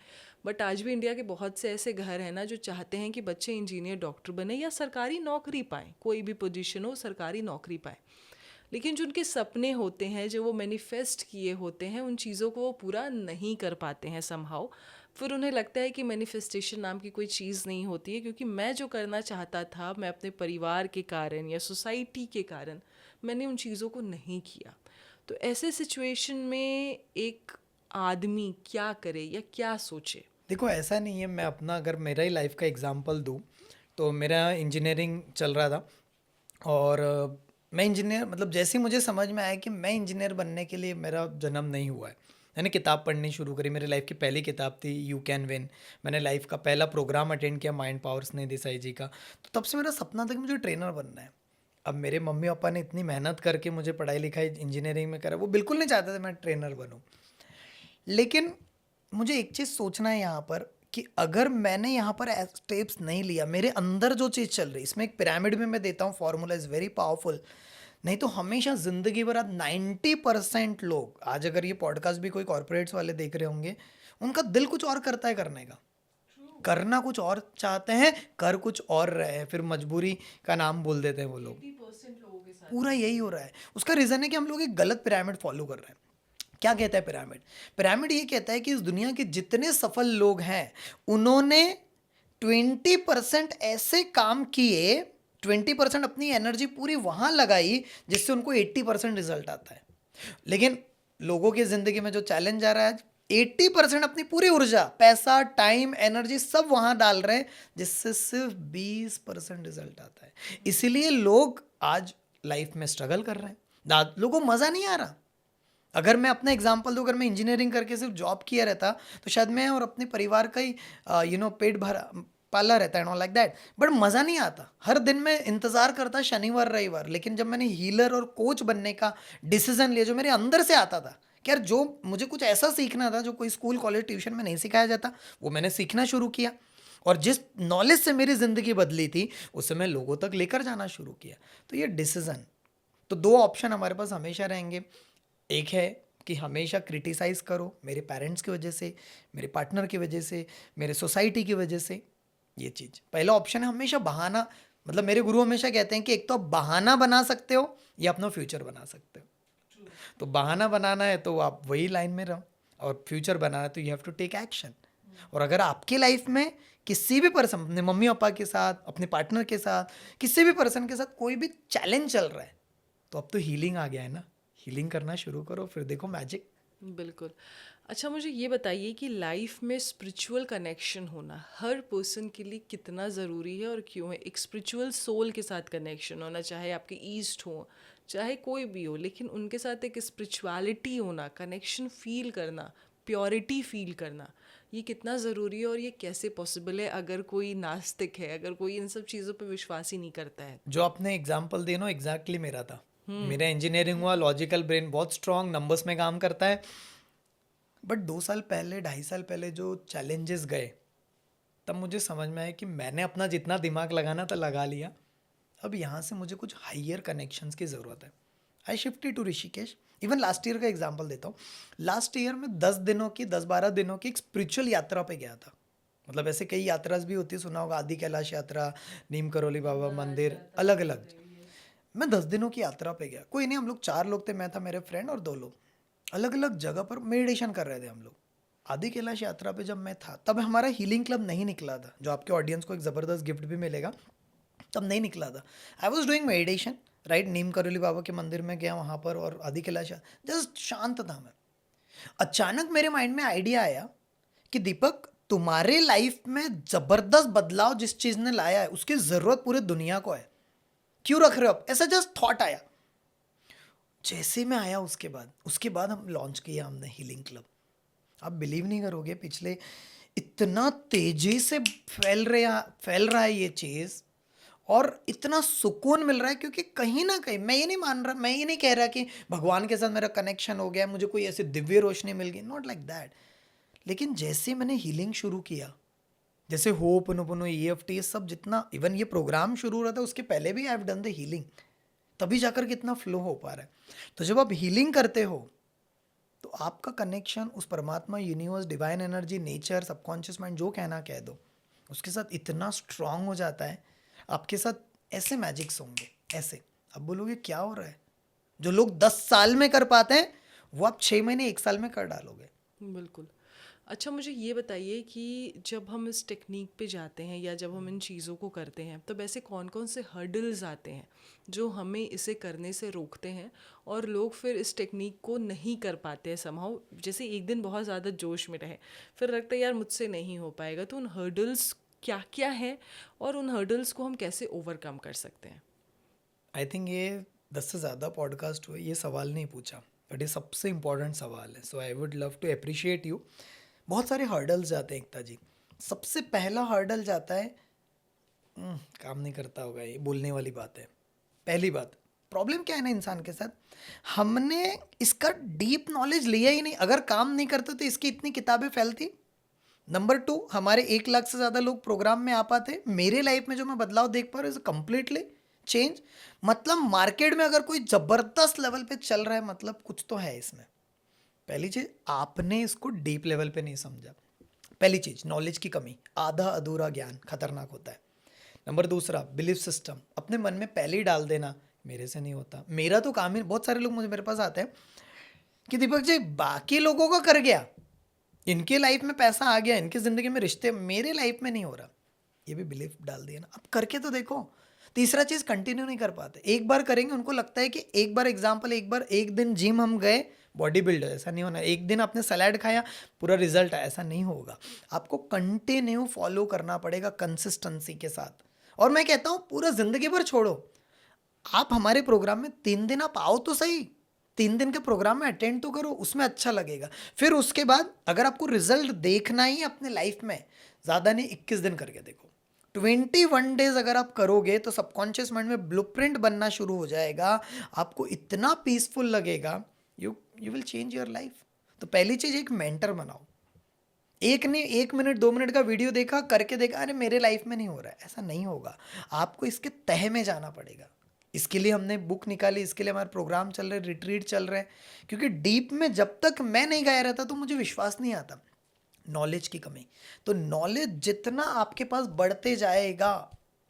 बट आज भी इंडिया के बहुत से ऐसे घर हैं ना जो चाहते हैं कि बच्चे इंजीनियर, डॉक्टर बने या सरकारी नौकरी पाएँ, कोई भी पोजीशन हो सरकारी नौकरी पाएँ। लेकिन जो उनके सपने होते हैं, जो वो मैनिफेस्ट किए होते हैं, उन चीज़ों को वो पूरा नहीं कर पाते हैं समहाउ। फिर उन्हें लगता है कि मैनिफेस्टेशन नाम की कोई चीज़ नहीं होती है, क्योंकि मैं जो करना चाहता था, मैं अपने परिवार के कारण या सोसाइटी के कारण मैंने उन चीज़ों को नहीं किया। तो ऐसे सिचुएशन में एक आदमी क्या करे या क्या सोचे? देखो, ऐसा नहीं है, मैं अपना अगर मेरा ही लाइफ का एग्जांपल दूँ, तो मेरा इंजीनियरिंग चल रहा था, और मैं इंजीनियर, मतलब जैसे ही मुझे समझ में आया कि मैं इंजीनियर बनने के लिए मेरा जन्म नहीं हुआ है, मैंने किताब पढ़नी शुरू करी। मेरी लाइफ की पहली किताब थी यू कैन विन। मैंने लाइफ का पहला प्रोग्राम अटेंड किया माइंड पावर स्नेह देसाई जी का। तो तब से मेरा सपना था कि मुझे ट्रेनर बनना है। अब मेरे मम्मी पापा ने इतनी मेहनत करके मुझे पढ़ाई लिखाई इंजीनियरिंग में करा, वो बिल्कुल नहीं चाहते थे मैं ट्रेनर बनूं। लेकिन मुझे एक चीज़ सोचना है यहाँ पर, कि अगर मैंने यहाँ पर स्टेप्स नहीं लिया, मेरे अंदर जो चीज़ चल रही, इसमें एक पिरामिड में मैं देता हूँ फॉर्मूला, इज़ वेरी पावरफुल। नहीं तो हमेशा ज़िंदगी भर, आज 90% लोग, आज अगर ये पॉडकास्ट भी कोई कॉर्पोरेट्स वाले देख रहे होंगे, उनका दिल कुछ और करता है करने का। करना कुछ और चाहते हैं, कर कुछ और रहे हैं, फिर मजबूरी का नाम बोल देते हैं वो लोग। 80% लोगों के साथ पूरा यही हो रहा है। उसका रीज़न है कि हम लोग एक गलत पिरामिड फॉलो कर रहे हैं। क्या कहता है पिरामिड? पिरामिड ये कहता है कि इस दुनिया के जितने सफल लोग हैं उन्होंने 20% ऐसे काम किए, 20% अपनी एनर्जी पूरी वहां लगाई जिससे उनको 80% रिजल्ट आता है। लेकिन लोगों की जिंदगी में जो चैलेंज आ रहा है, 80% अपनी पूरी ऊर्जा, पैसा, टाइम, एनर्जी सब वहां डाल रहे हैं जिससे सिर्फ 20% रिजल्ट आता है। इसीलिए लोग आज लाइफ में स्ट्रगल कर रहे हैं, लोगों को मजा नहीं आ रहा। अगर मैं अपना एग्जांपल दूं, अगर मैं इंजीनियरिंग करके सिर्फ जॉब किया रहता तो शायद मैं और अपने परिवार का ही पेट भरा पाला रहता है, लाइक दैट। बट मज़ा नहीं आता। हर दिन मैं इंतज़ार करता शनिवार रविवार। लेकिन जब मैंने हीलर और कोच बनने का डिसीजन लिया, जो मेरे अंदर से आता था कि यार जो मुझे कुछ ऐसा सीखना था जो कोई स्कूल कॉलेज ट्यूशन में नहीं सिखाया जाता, वो मैंने सीखना शुरू किया। और जिस नॉलेज से मेरी ज़िंदगी बदली थी उससे मैं लोगों तक लेकर जाना शुरू किया। तो ये डिसीज़न, तो दो ऑप्शन हमारे पास हमेशा रहेंगे। एक है कि हमेशा क्रिटिसाइज करो, मेरे पेरेंट्स की वजह से, मेरे पार्टनर की वजह से, मेरे सोसाइटी की वजह से। ये चीज़ पहला ऑप्शन है। हमेशा बहाना, मतलब मेरे गुरु हमेशा कहते हैं कि एक तो आप बहाना बना सकते हो या अपना फ्यूचर बना सकते हो। तो बहाना बनाना है तो आप वही लाइन में रहो, और फ्यूचर बनाना है तो you have to take action. और अगर आपकी लाइफ में किसी भी पर्सन, अपने मम्मी पापा के साथ, अपने पार्टनर के साथ, किसी भी पर्सन के साथ कोई भी चैलेंज चल रहा है, तो अब तो हीलिंग आ गया है ना। हीलिंग करना शुरू करो, फिर देखो मैजिक। बिल्कुल। अच्छा, मुझे ये बताइए कि लाइफ में स्पिरिचुअल कनेक्शन होना हर पर्सन के लिए कितना ज़रूरी है और क्यों है? एक स्पिरिचुअल सोल के साथ कनेक्शन होना, चाहे आपके ईस्ट हो, चाहे कोई भी हो, लेकिन उनके साथ एक स्पिरिचुअलिटी होना, कनेक्शन फील करना, प्योरिटी फील करना, ये कितना ज़रूरी है और ये कैसे पॉसिबल है अगर कोई नास्तिक है, अगर कोई इन सब चीज़ों पे विश्वास ही नहीं करता है? जो आपने एग्जाम्पल दिया ना, एग्जैक्टली मेरा था। मेरा इंजीनियरिंग हुआ, लॉजिकल ब्रेन बहुत स्ट्रांग, नंबर्स में काम करता है। बट 2 साल पहले, 2.5 साल पहले जो चैलेंजेस गए, तब मुझे समझ में आया कि मैंने अपना जितना दिमाग लगाना था लगा लिया। अब यहाँ से मुझे कुछ हाइयर कनेक्शंस की ज़रूरत है। I shifted to Rishikesh. Even last year का एग्जांपल देता हूँ। लास्ट ईयर में 10-12 दिनों की एक स्पिरिचुअल यात्रा पे गया था। मतलब ऐसे कई यात्राज भी होती है, सुना होगा, आदि कैलाश यात्रा, नीम करोली बाबा मंदिर, अलग अलग। मैं 10 दिनों की यात्रा पे गया। कोई नहीं, हम लोग 4 लोग थे, मैं था, मेरे फ्रेंड और 2 लोग। अलग अलग जगह पर मेडिटेशन कर रहे थे हम लोग। आदि कैलाश यात्रा पे जब मैं था, तब हमारा हीलिंग क्लब नहीं निकला था, जो आपके ऑडियंस को एक ज़बरदस्त गिफ्ट भी मिलेगा, तब नहीं निकला था। I was doing meditation, right. Neem Karoli Baba के मंदिर में गया वहाँ पर, और आदि कैलाश, जस्ट शांत था मैं। अचानक मेरे माइंड में आइडिया आया कि दीपक, तुम्हारे लाइफ में ज़बरदस्त बदलाव जिस चीज़ ने लाया है उसकी ज़रूरत पूरी दुनिया को है, क्यों रख रहे हो आप? ऐसा जस्ट थॉट आया। जैसे मैं आया उसके बाद हम लॉन्च किया हमने हीलिंग क्लब। आप बिलीव नहीं करोगे, पिछले इतना तेजी से फैल रहा है ये चीज़, और इतना सुकून मिल रहा है, क्योंकि कहीं ना कहीं मैं ये नहीं कह रहा कि भगवान के साथ मेरा कनेक्शन हो गया, मुझे कोई ऐसी दिव्य रोशनी मिल गई, नॉट लाइक दैट। लेकिन जैसे मैंने हीलिंग शुरू किया, जैसे होपोनोपोनो, EFT, ये सब, जितना इवन ये प्रोग्राम शुरू हो रहा था उसके पहले भी I have done the healing, तभी जाकर कितना फ्लो हो पा रहा है। तो जब आप हीलिंग करते हो तो आपका कनेक्शन उस परमात्मा, universe, divine energy, nature, subconscious mind, जो कहना कह दो, उसके साथ इतना स्ट्रांग हो जाता है। आपके साथ ऐसे मैजिक्स होंगे, ऐसे अब बोलोगे क्या हो रहा है। जो लोग 10 साल में कर पाते हैं वो आप 6 महीने 1 साल में कर डालोगे। बिल्कुल। अच्छा, मुझे ये बताइए कि जब हम इस टेक्निक पे जाते हैं या जब हम इन चीज़ों को करते हैं, तब ऐसे कौन कौन से हर्डल्स आते हैं जो हमें इसे करने से रोकते हैं और लोग फिर इस टेक्निक को नहीं कर पाते हैं समहाउ? जैसे एक दिन बहुत ज़्यादा जोश में रहे, फिर लगता है यार मुझसे नहीं हो पाएगा, तो उन हर्डल्स क्या क्या हैं और उन हर्डल्स को हम कैसे ओवरकम कर सकते हैं? आई थिंक ये 10 से ज़्यादा पॉडकास्ट हुए, ये सवाल नहीं पूछा, बट ये सबसे इम्पोर्टेंट सवाल है। So I would love to appreciate you. बहुत सारे हर्डल्स जाते हैं एकता जी। सबसे पहला हर्डल जाता है, काम नहीं करता होगा, ये बोलने वाली बात है। पहली बात, प्रॉब्लम क्या है ना इंसान के साथ, हमने इसका डीप नॉलेज लिया ही नहीं। अगर काम नहीं करते तो इसकी इतनी किताबें फैलती। नंबर 2, हमारे 1 लाख से ज़्यादा लोग प्रोग्राम में आ पाते। मेरे लाइफ में जो मैं बदलाव देख पा रहा हूँ इज कम्प्लीटली चेंज। मतलब मार्केट में अगर कोई ज़बरदस्त लेवल पे चल रहा है, मतलब कुछ तो है इसमें। पहली चीज़, आपने इसको डीप लेवल पे नहीं समझा। पहली चीज नॉलेज की कमी, आधा अधूरा ज्ञान खतरनाक होता है। नंबर दूसरा बिलीफ सिस्टम, अपने मन में पहले ही डाल देना मेरे से नहीं होता, मेरा तो काम ही। बहुत सारे लोग मुझे मेरे पास आते हैं कि दीपक जी बाकी लोगों का कर गया, इनके लाइफ में पैसा आ गया, इनकी जिंदगी में रिश्ते, मेरे लाइफ में नहीं हो रहा। ये भी बिलीफ डाल दिया ना, अब करके तो देखो। तीसरा चीज कंटिन्यू नहीं कर पाते, एक बार करेंगे उनको लगता है कि एक बार एग्जाम्पल, एक दिन जिम हम गए बॉडी बिल्डर, ऐसा नहीं होना। एक दिन आपने सलाद खाया पूरा रिजल्ट आया, ऐसा नहीं होगा। आपको कंटिन्यू फॉलो करना पड़ेगा कंसिस्टेंसी के साथ। और मैं कहता हूँ पूरा जिंदगी भर छोड़ो, आप हमारे प्रोग्राम में 3 दिन आप आओ तो सही, 3 दिन के प्रोग्राम में अटेंड तो करो, उसमें अच्छा लगेगा। फिर उसके बाद अगर आपको रिजल्ट देखना ही अपने लाइफ में, ज़्यादा नहीं 21 दिन करके देखो। 21 डेज अगर आप करोगे तो सबकॉन्शियस माइंड में ब्लूप्रिंट बनना शुरू हो जाएगा, आपको इतना पीसफुल लगेगा, you will change your life. तो पहली चीज़ एक मेंटर बनाओ। एक नहीं 1 मिनट 2 मिनट का वीडियो देखा, करके देखा, अरे मेरे लाइफ में नहीं हो रहा है, ऐसा नहीं होगा। आपको इसके तह में जाना पड़ेगा। इसके लिए हमने बुक निकाली, इसके लिए हमारे प्रोग्राम चल रहे, रिट्रीट चल रहे हैं, क्योंकि डीप में जब तक मैं नहीं गया रहता तो मुझे विश्वास नहीं आता। नॉलेज की कमी, तो नॉलेज जितना आपके पास बढ़ते जाएगा,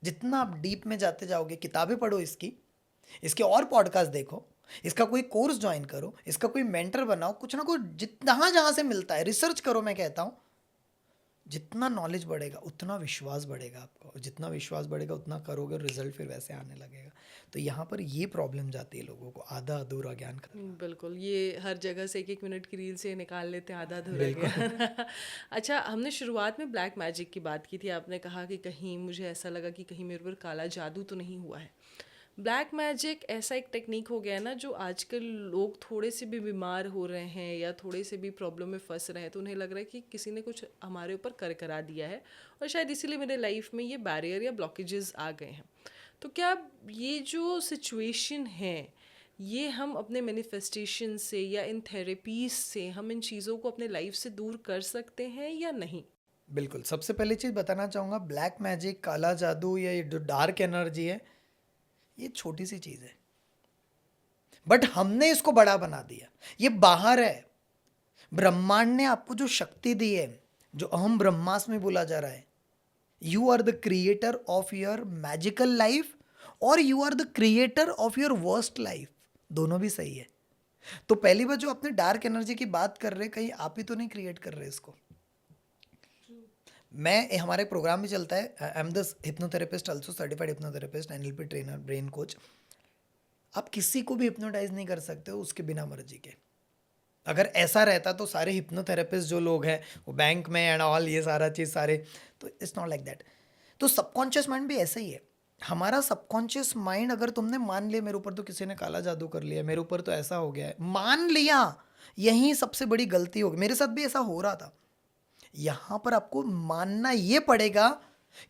जितना आप डीप में जाते जाओगे, किताबें पढ़ो इसके और पॉडकास्ट देखो, इसका कोई कोर्स ज्वाइन करो, इसका कोई मेंटर बनाओ, कुछ ना कुछ जितना जहाँ से मिलता है रिसर्च करो। मैं कहता हूँ जितना नॉलेज बढ़ेगा उतना विश्वास बढ़ेगा आपका, और जितना विश्वास बढ़ेगा उतना करोगे और रिजल्ट फिर वैसे आने लगेगा। तो यहाँ पर ये प्रॉब्लम जाती है लोगों को, आधा अधूरा ज्ञान करना। बिल्कुल, ये हर जगह से 1-1 मिनट की रील से निकाल लेते हैं आधा अधूरा ज्ञान। अच्छा, हमने शुरुआत में ब्लैक मैजिक की बात की थी, आपने कहा कि कहीं मुझे ऐसा लगा कि कहीं मेरे ऊपर काला जादू तो नहीं हुआ है। ब्लैक मैजिक ऐसा एक टेक्निक हो गया है ना, जो आजकल लोग थोड़े से भी बीमार हो रहे हैं या थोड़े से भी प्रॉब्लम में फंस रहे हैं तो उन्हें लग रहा है कि किसी ने कुछ हमारे ऊपर कर करा दिया है, और शायद इसीलिए मेरे लाइफ में ये बैरियर या ब्लॉकेजेस आ गए हैं। तो क्या ये जो सिचुएशन है, ये हम अपने मैनिफेस्टेशन से या इन थेरेपीज से हम इन चीज़ों को अपने लाइफ से दूर कर सकते हैं या नहीं? बिल्कुल, सबसे पहली चीज़ बताना चाहूँगा, ब्लैक मैजिक, काला जादू या ये जो डार्क एनर्जी है, ये छोटी सी चीज़ है, बट हमने इसको बड़ा बना दिया। ये बाहर है। ब्रह्मांड ने आपको जो शक्ति दी है, जो अहम ब्रह्मास्मि बोला जा रहा है, you are the creator of your magical life और you are the creator of your worst life, दोनों भी सही है। तो पहली बात, जो अपने डार्क एनर्जी की बात कर रहे, कहीं आप ही तो नहीं क्रिएट कर रहे इसको। मैं, हमारे प्रोग्राम भी चलता है, I am the hypnotherapist, also certified hypnotherapist, NLP trainer, brain coach. आप किसी को भी हिप्नोटाइज नहीं कर सकते हो उसके बिना मर्जी के। अगर ऐसा रहता तो सारे हिप्नोथेरेपिस्ट जो लोग हैं वो बैंक में एंड ऑल, ये सारा चीज़ सारे, तो इट्स नॉट लाइक दैट। तो सबकॉन्शियस माइंड भी ऐसा ही है। हमारा सबकॉन्शियस माइंड, अगर तुमने मान लिया मेरे ऊपर तो किसी ने काला जादू कर लिया, मेरे ऊपर तो ऐसा हो गया है, मान लिया, यही सबसे बड़ी गलती होगी। मेरे साथ भी ऐसा हो रहा था। यहाँ पर आपको मानना ये पड़ेगा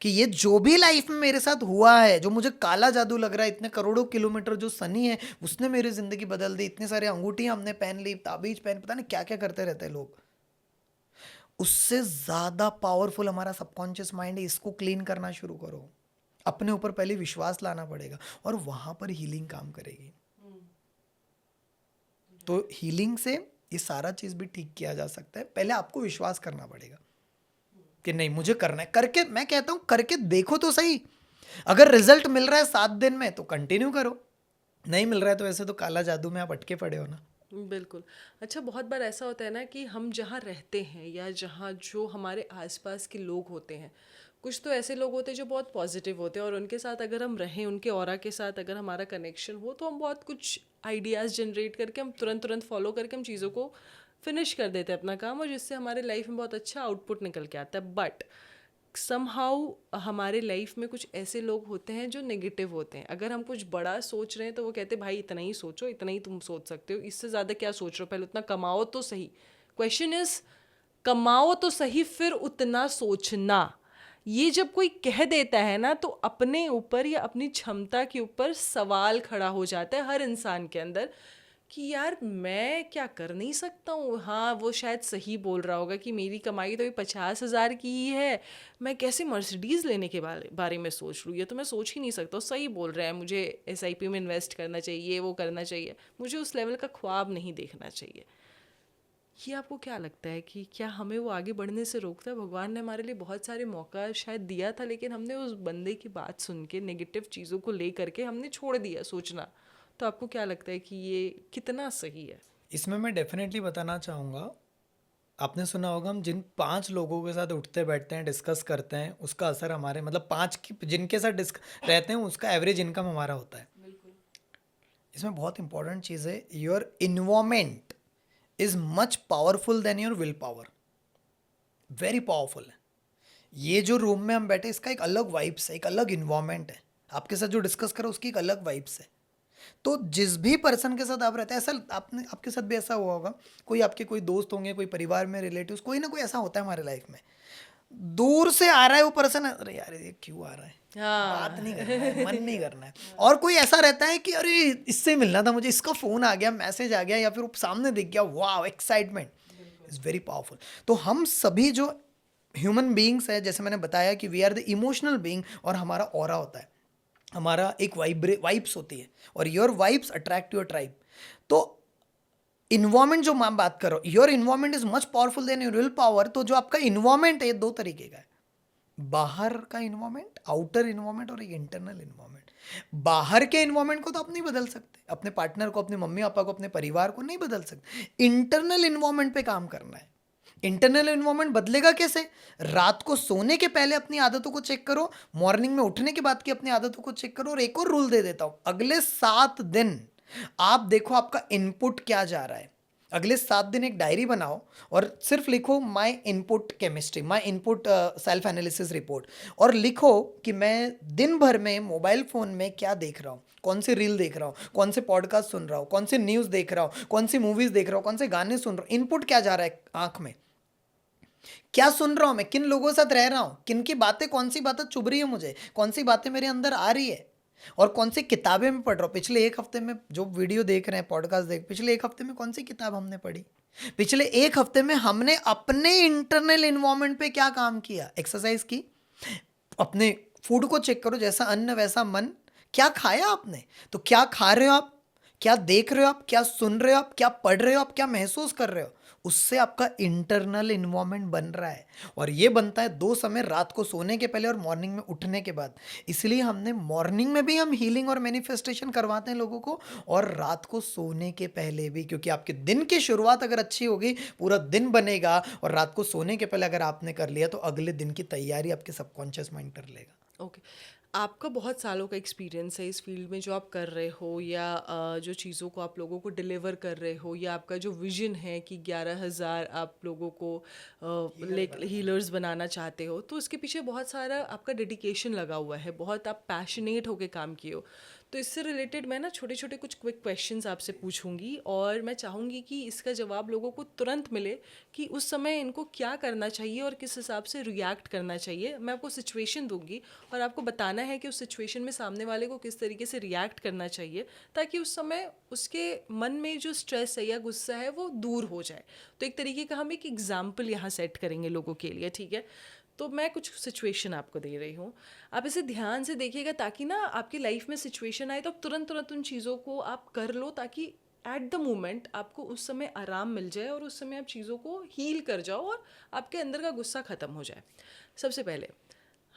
कि ये जो भी लाइफ में मेरे साथ हुआ है, जो मुझे काला जादू लग रहा है, इतने करोड़ों किलोमीटर जो सनी है उसने मेरी जिंदगी बदल दी, इतने सारे अंगूठियां हमने पहन ली, ताबीज पहन, पता नहीं क्या क्या करते रहते हैं लोग, उससे ज़्यादा पावरफुल हमारा सबकॉन्शियस माइंड है। इसको क्लीन करना शुरू करो। अपने ऊपर पहले विश्वास लाना पड़ेगा और वहाँ पर हीलिंग काम करेगी। तो हीलिंग से ये सारा चीज़ भी ठीक किया जा सकता है। पहले आपको विश्वास करना पड़ेगा कि नहीं मुझे करना है, करके, मैं कहता हूँ करके देखो तो सही। अगर रिजल्ट मिल रहा है 7 दिन में तो कंटिन्यू करो, नहीं मिल रहा है तो वैसे तो काला जादू में आप अटके पड़े हो ना। बिल्कुल। अच्छा, बहुत बार ऐसा होता है ना कि हम जहाँ रहते हैं या जहाँ जो हमारे आसपास के लोग होते हैं, कुछ तो ऐसे लोग होते हैं जो बहुत पॉजिटिव होते हैं और उनके साथ अगर हम रहें, उनके ऑरा के साथ अगर हमारा कनेक्शन हो तो हम बहुत कुछ आइडियाज़ जनरेट करके हम तुरंत फॉलो करके हम चीज़ों को फिनिश कर देते हैं अपना काम, और जिससे हमारे लाइफ में बहुत अच्छा आउटपुट निकल के आता है। बट समहाउ हमारे लाइफ में कुछ ऐसे लोग होते हैं जो नेगेटिव होते हैं। अगर हम कुछ बड़ा सोच रहे हैं तो वो कहते हैं भाई इतना ही सोचो, इतना ही तुम सोच सकते हो, इससे ज़्यादा क्या सोच रहे हो, पहले उतना कमाओ तो सही। क्वेश्चन इज, कमाओ तो सही फिर उतना सोचना। ये जब कोई कह देता है ना तो अपने ऊपर या अपनी क्षमता के ऊपर सवाल खड़ा हो जाता है हर इंसान के अंदर कि यार मैं क्या कर नहीं सकता हूँ। हाँ, वो शायद सही बोल रहा होगा कि मेरी कमाई तो 50,000 की ही है, मैं कैसे मर्सिडीज़ लेने के बारे में सोच लूँ, ये तो मैं सोच ही नहीं सकता। सही बोल रहा है, मुझे SIP में इन्वेस्ट करना चाहिए, वो करना चाहिए, मुझे उस लेवल का ख्वाब नहीं देखना चाहिए। ये आपको क्या लगता है कि क्या हमें वो आगे बढ़ने से रोकता है? भगवान ने हमारे लिए बहुत सारे मौका शायद दिया था, लेकिन हमने उस बंदे की बात सुन के नेगेटिव चीज़ों को ले करके हमने छोड़ दिया सोचना। तो आपको क्या लगता है कि ये कितना सही है? इसमें मैं डेफिनेटली बताना चाहूँगा, आपने सुना होगा हम जिन 5 लोगों के साथ उठते बैठते हैं, डिस्कस करते हैं, उसका असर हमारे मतलब 5 की जिनके साथ डिस्क रहते हैं उसका एवरेज इनकम हमारा होता है। बिल्कुल। इसमें बहुत इंपॉर्टेंट चीज़ है, your environment is much powerful than your will power, very powerful है। ये जो रूम में हम बैठे इसका एक अलग वाइब्स है, एक अलग इन्वायरमेंट है, आपके साथ जो डिस्कस करो उसकी एक अलग वाइब्स है। तो जिस भी पर्सन के साथ आप रहते हैं, ऐसा आपने आपके साथ भी ऐसा हुआ होगा, कोई आपके कोई दोस्त होंगे, कोई परिवार में रिलेटिव्स, कोई ना कोई ऐसा होता है हमारे लाइफ में, दूर से आ रहा है वो पर्सन, अरे यार ये क्यों आ रहा है, बात हाँ। नहीं करना है, मन नहीं करना है। और कोई ऐसा रहता है कि अरे इससे मिलना था मुझे, इसका फोन आ गया, मैसेज आ गया, या फिर वो सामने दिख गया, वाह एक्साइटमेंट इज वेरी पावरफुल। तो हम सभी जो ह्यूमन बीइंग्स है, जैसे मैंने बताया कि we are the emotional being, और हमारा ऑरा होता है, हमारा एक वाइब्स होती है, और your vibes attract your tribe. तो इन्वायरमेंट जो मैं बात कर रहा हूँ, your environment is much powerful than your will power. तो जो आपका इन्वायरमेंट है ये 2 तरीके का है, बाहर का इन्वायरमेंट, आउटर इन्वायरमेंट, और एक इंटरनल इन्वायरमेंट। बाहर के इन्वायरमेंट को तो आप नहीं बदल सकते, अपने पार्टनर को, अपने मम्मी पापा को, अपने परिवार को नहीं बदल सकते। इंटरनल इन्वायरमेंट पे काम करना है। इंटरनल इन्वायरमेंट बदलेगा कैसे? रात को सोने के पहले अपनी आदतों को चेक करो, मॉर्निंग में उठने के बाद की अपनी आदतों को चेक करो, और एक और रूल दे देता हूं, अगले 7 दिन आप देखो आपका इनपुट क्या जा रहा है। अगले 7 दिन एक डायरी बनाओ और सिर्फ लिखो माई इनपुट केमिस्ट्री, माई इनपुट सेल्फ एनालिसिस रिपोर्ट, और लिखो कि मैं दिन भर में मोबाइल फ़ोन में क्या देख रहा हूँ, कौन से रील देख रहा हूँ, कौन से पॉडकास्ट सुन रहा हूँ, कौन से न्यूज़ देख रहा हूँ, कौन सी मूवीज़ देख रहा हूँ, कौन से गाने सुन रहा हूँ, इनपुट क्या जा रहा है आँख में, क्या सुन रहा हूँ मैं, किन लोगों के साथ रह रहा हूँ, किन की बातें, कौन सी बातें चुभ रही है मुझे, कौन सी बातें मेरे अंदर आ रही है, और कौन सी किताबें मैं पढ़ रहा हूँ। पिछले 1 हफ्ते में जो वीडियो देख रहे हैं, पॉडकास्ट देख, पिछले 1 हफ्ते में कौन सी किताब हमने पढ़ी, पिछले 1 हफ्ते में हमने अपने इंटरनल इन्वायरमेंट पे क्या काम किया, एक्सरसाइज की, अपने फूड को चेक करो, जैसा अन्न वैसा मन, क्या खाया आपने। तो क्या खा रहे हो आप, क्या देख रहे हो आप, क्या सुन रहे हो आप, क्या पढ़ रहे हो आप, क्या महसूस कर रहे हो, उससे आपका इंटरनल इन्वायरमेंट बन रहा है। और ये बनता है 2 समय, रात को सोने के पहले और मॉर्निंग में उठने के बाद। इसलिए हमने मॉर्निंग में भी हम हीलिंग और मैनिफेस्टेशन करवाते हैं लोगों को, और रात को सोने के पहले भी, क्योंकि आपके दिन की शुरुआत अगर अच्छी होगी, पूरा दिन बनेगा, और रात को सोने के पहले अगर आपने कर लिया तो अगले दिन की तैयारी आपके सबकॉन्शियस माइंड कर लेगा। ओके। आपका बहुत सालों का एक्सपीरियंस है इस फील्ड में जो आप कर रहे हो, या जो चीज़ों को आप लोगों को डिलीवर कर रहे हो, या आपका जो विजन है कि 11,000 आप लोगों को हीलर्स बनाना चाहते हो, तो उसके पीछे बहुत सारा आपका डेडिकेशन लगा हुआ है, बहुत आप पैशनेट होके काम किए हो। तो इससे रिलेटेड मैं ना छोटे छोटे कुछ क्विक क्वेश्चंस आपसे पूछूंगी, और मैं चाहूँगी कि इसका जवाब लोगों को तुरंत मिले कि उस समय इनको क्या करना चाहिए और किस हिसाब से रिएक्ट करना चाहिए। मैं आपको सिचुएशन दूंगी और आपको बताना है कि उस सिचुएशन में सामने वाले को किस तरीके से रिएक्ट करना चाहिए, ताकि उस समय उसके मन में जो स्ट्रेस है या गुस्सा है वो दूर हो जाए। तो एक तरीके का हम एक एग्जाम्पल यहाँ सेट करेंगे लोगों के लिए, ठीक है? तो मैं कुछ सिचुएशन आपको दे रही हूँ, आप इसे ध्यान से देखिएगा, ताकि ना आपकी लाइफ में सिचुएशन आए तो आप तुरंत तुरंत उन चीज़ों को आप कर लो, ताकि एट द मोमेंट आपको उस समय आराम मिल जाए और उस समय आप चीज़ों को हील कर जाओ और आपके अंदर का गुस्सा ख़त्म हो जाए। सबसे पहले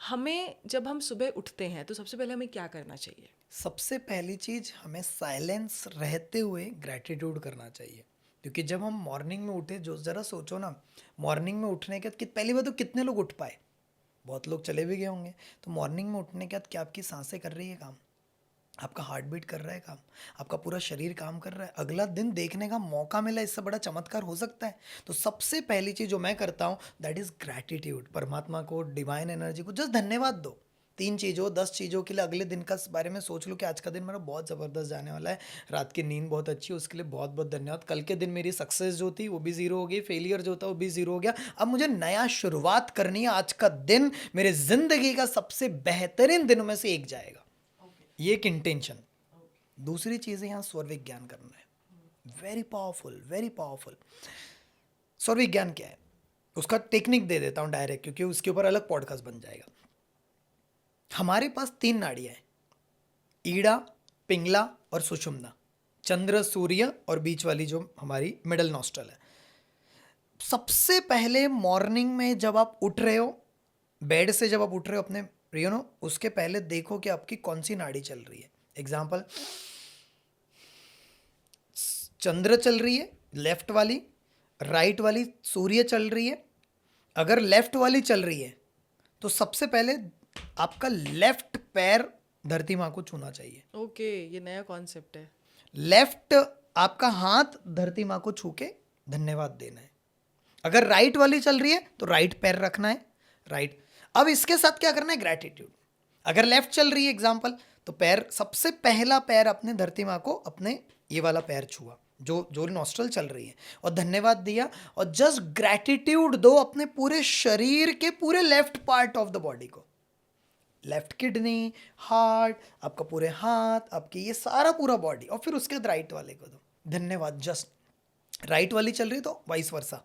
हमें, जब हम सुबह उठते हैं तो सबसे पहले हमें क्या करना चाहिए? सबसे पहली चीज़, हमें साइलेंस रहते हुए ग्रैटिट्यूड करना चाहिए। क्योंकि जब हम मॉर्निंग में उठे, जो ज़रा सोचो ना, मॉर्निंग में उठने के बाद पहली बात तो कितने लोग उठ पाए, बहुत लोग चले भी गए होंगे। तो मॉर्निंग में उठने के बाद क्या आपकी सांसें कर रही है काम, आपका हार्ट बीट कर रहा है काम, आपका पूरा शरीर काम कर रहा है, अगला दिन देखने का मौका मिला, इससे बड़ा चमत्कार हो सकता है। तो सबसे पहली चीज़ जो मैं करता हूँ दैट इज़ ग्रैटिट्यूड। परमात्मा को, डिवाइन एनर्जी को जस्ट धन्यवाद दो। 3 चीज़ों 10 चीज़ों के लिए अगले दिन का बारे में सोच लो कि आज का दिन मेरा बहुत ज़बरदस्त जाने वाला है, रात की नींद बहुत अच्छी है, उसके लिए बहुत बहुत धन्यवाद। कल के दिन मेरी सक्सेस जो थी वो भी ज़ीरो हो गई, फेलियर जो था वो भी ज़ीरो हो गया, अब मुझे नया शुरुआत करनी है, आज का दिन मेरे ज़िंदगी का सबसे बेहतरीन दिनों में से एक जाएगा। ये एक इंटेंशन। दूसरी चीज़ है यहाँ स्वर विज्ञान करना है, वेरी पावरफुल, वेरी पावरफुल। स्वर विज्ञान क्या है, उसका टेक्निक दे देता हूँ डायरेक्ट, क्योंकि उसके ऊपर अलग पॉडकास्ट बन जाएगा। हमारे पास 3 नाड़ियाँ हैं, ईड़ा, पिंगला और सुषुम्ना, चंद्र, सूर्य और बीच वाली जो हमारी मिडल नॉस्ट्रल है। सबसे पहले मॉर्निंग में जब आप उठ रहे हो, बेड से जब आप उठ रहे हो अपने उसके पहले देखो कि आपकी कौन सी नाड़ी चल रही है. एग्जाम्पल, चंद्र चल रही है लेफ्ट वाली, राइट वाली सूर्य चल रही है. अगर लेफ्ट वाली चल रही है तो सबसे पहले आपका लेफ्ट पैर धरती माँ को छूना चाहिए. ओके, ये नया कॉन्सेप्ट है. लेफ्ट आपका हाथ धरती माँ को छू के धन्यवाद देना है. अगर राइट वाली चल रही है तो राइट पैर रखना है. राइट. अब इसके साथ क्या करना है? ग्रैटिट्यूड. अगर लेफ्ट चल रही है एग्जाम्पल, तो पैर, सबसे पहला पैर अपने धरती माँ को अपने ये वाला पैर छुआ जो जो नॉस्ट्रल चल रही है और धन्यवाद दिया. और जस्ट ग्रैटिट्यूड दो अपने पूरे शरीर के पूरे left part of the body को. लेफ्ट किडनी, हार्ट, आपका पूरे हाथ, आपके ये सारा पूरा बॉडी. और फिर उसके बाद राइट वाले को दो धन्यवाद. जस्ट राइट वाली चल रही तो वाइस वर्सा.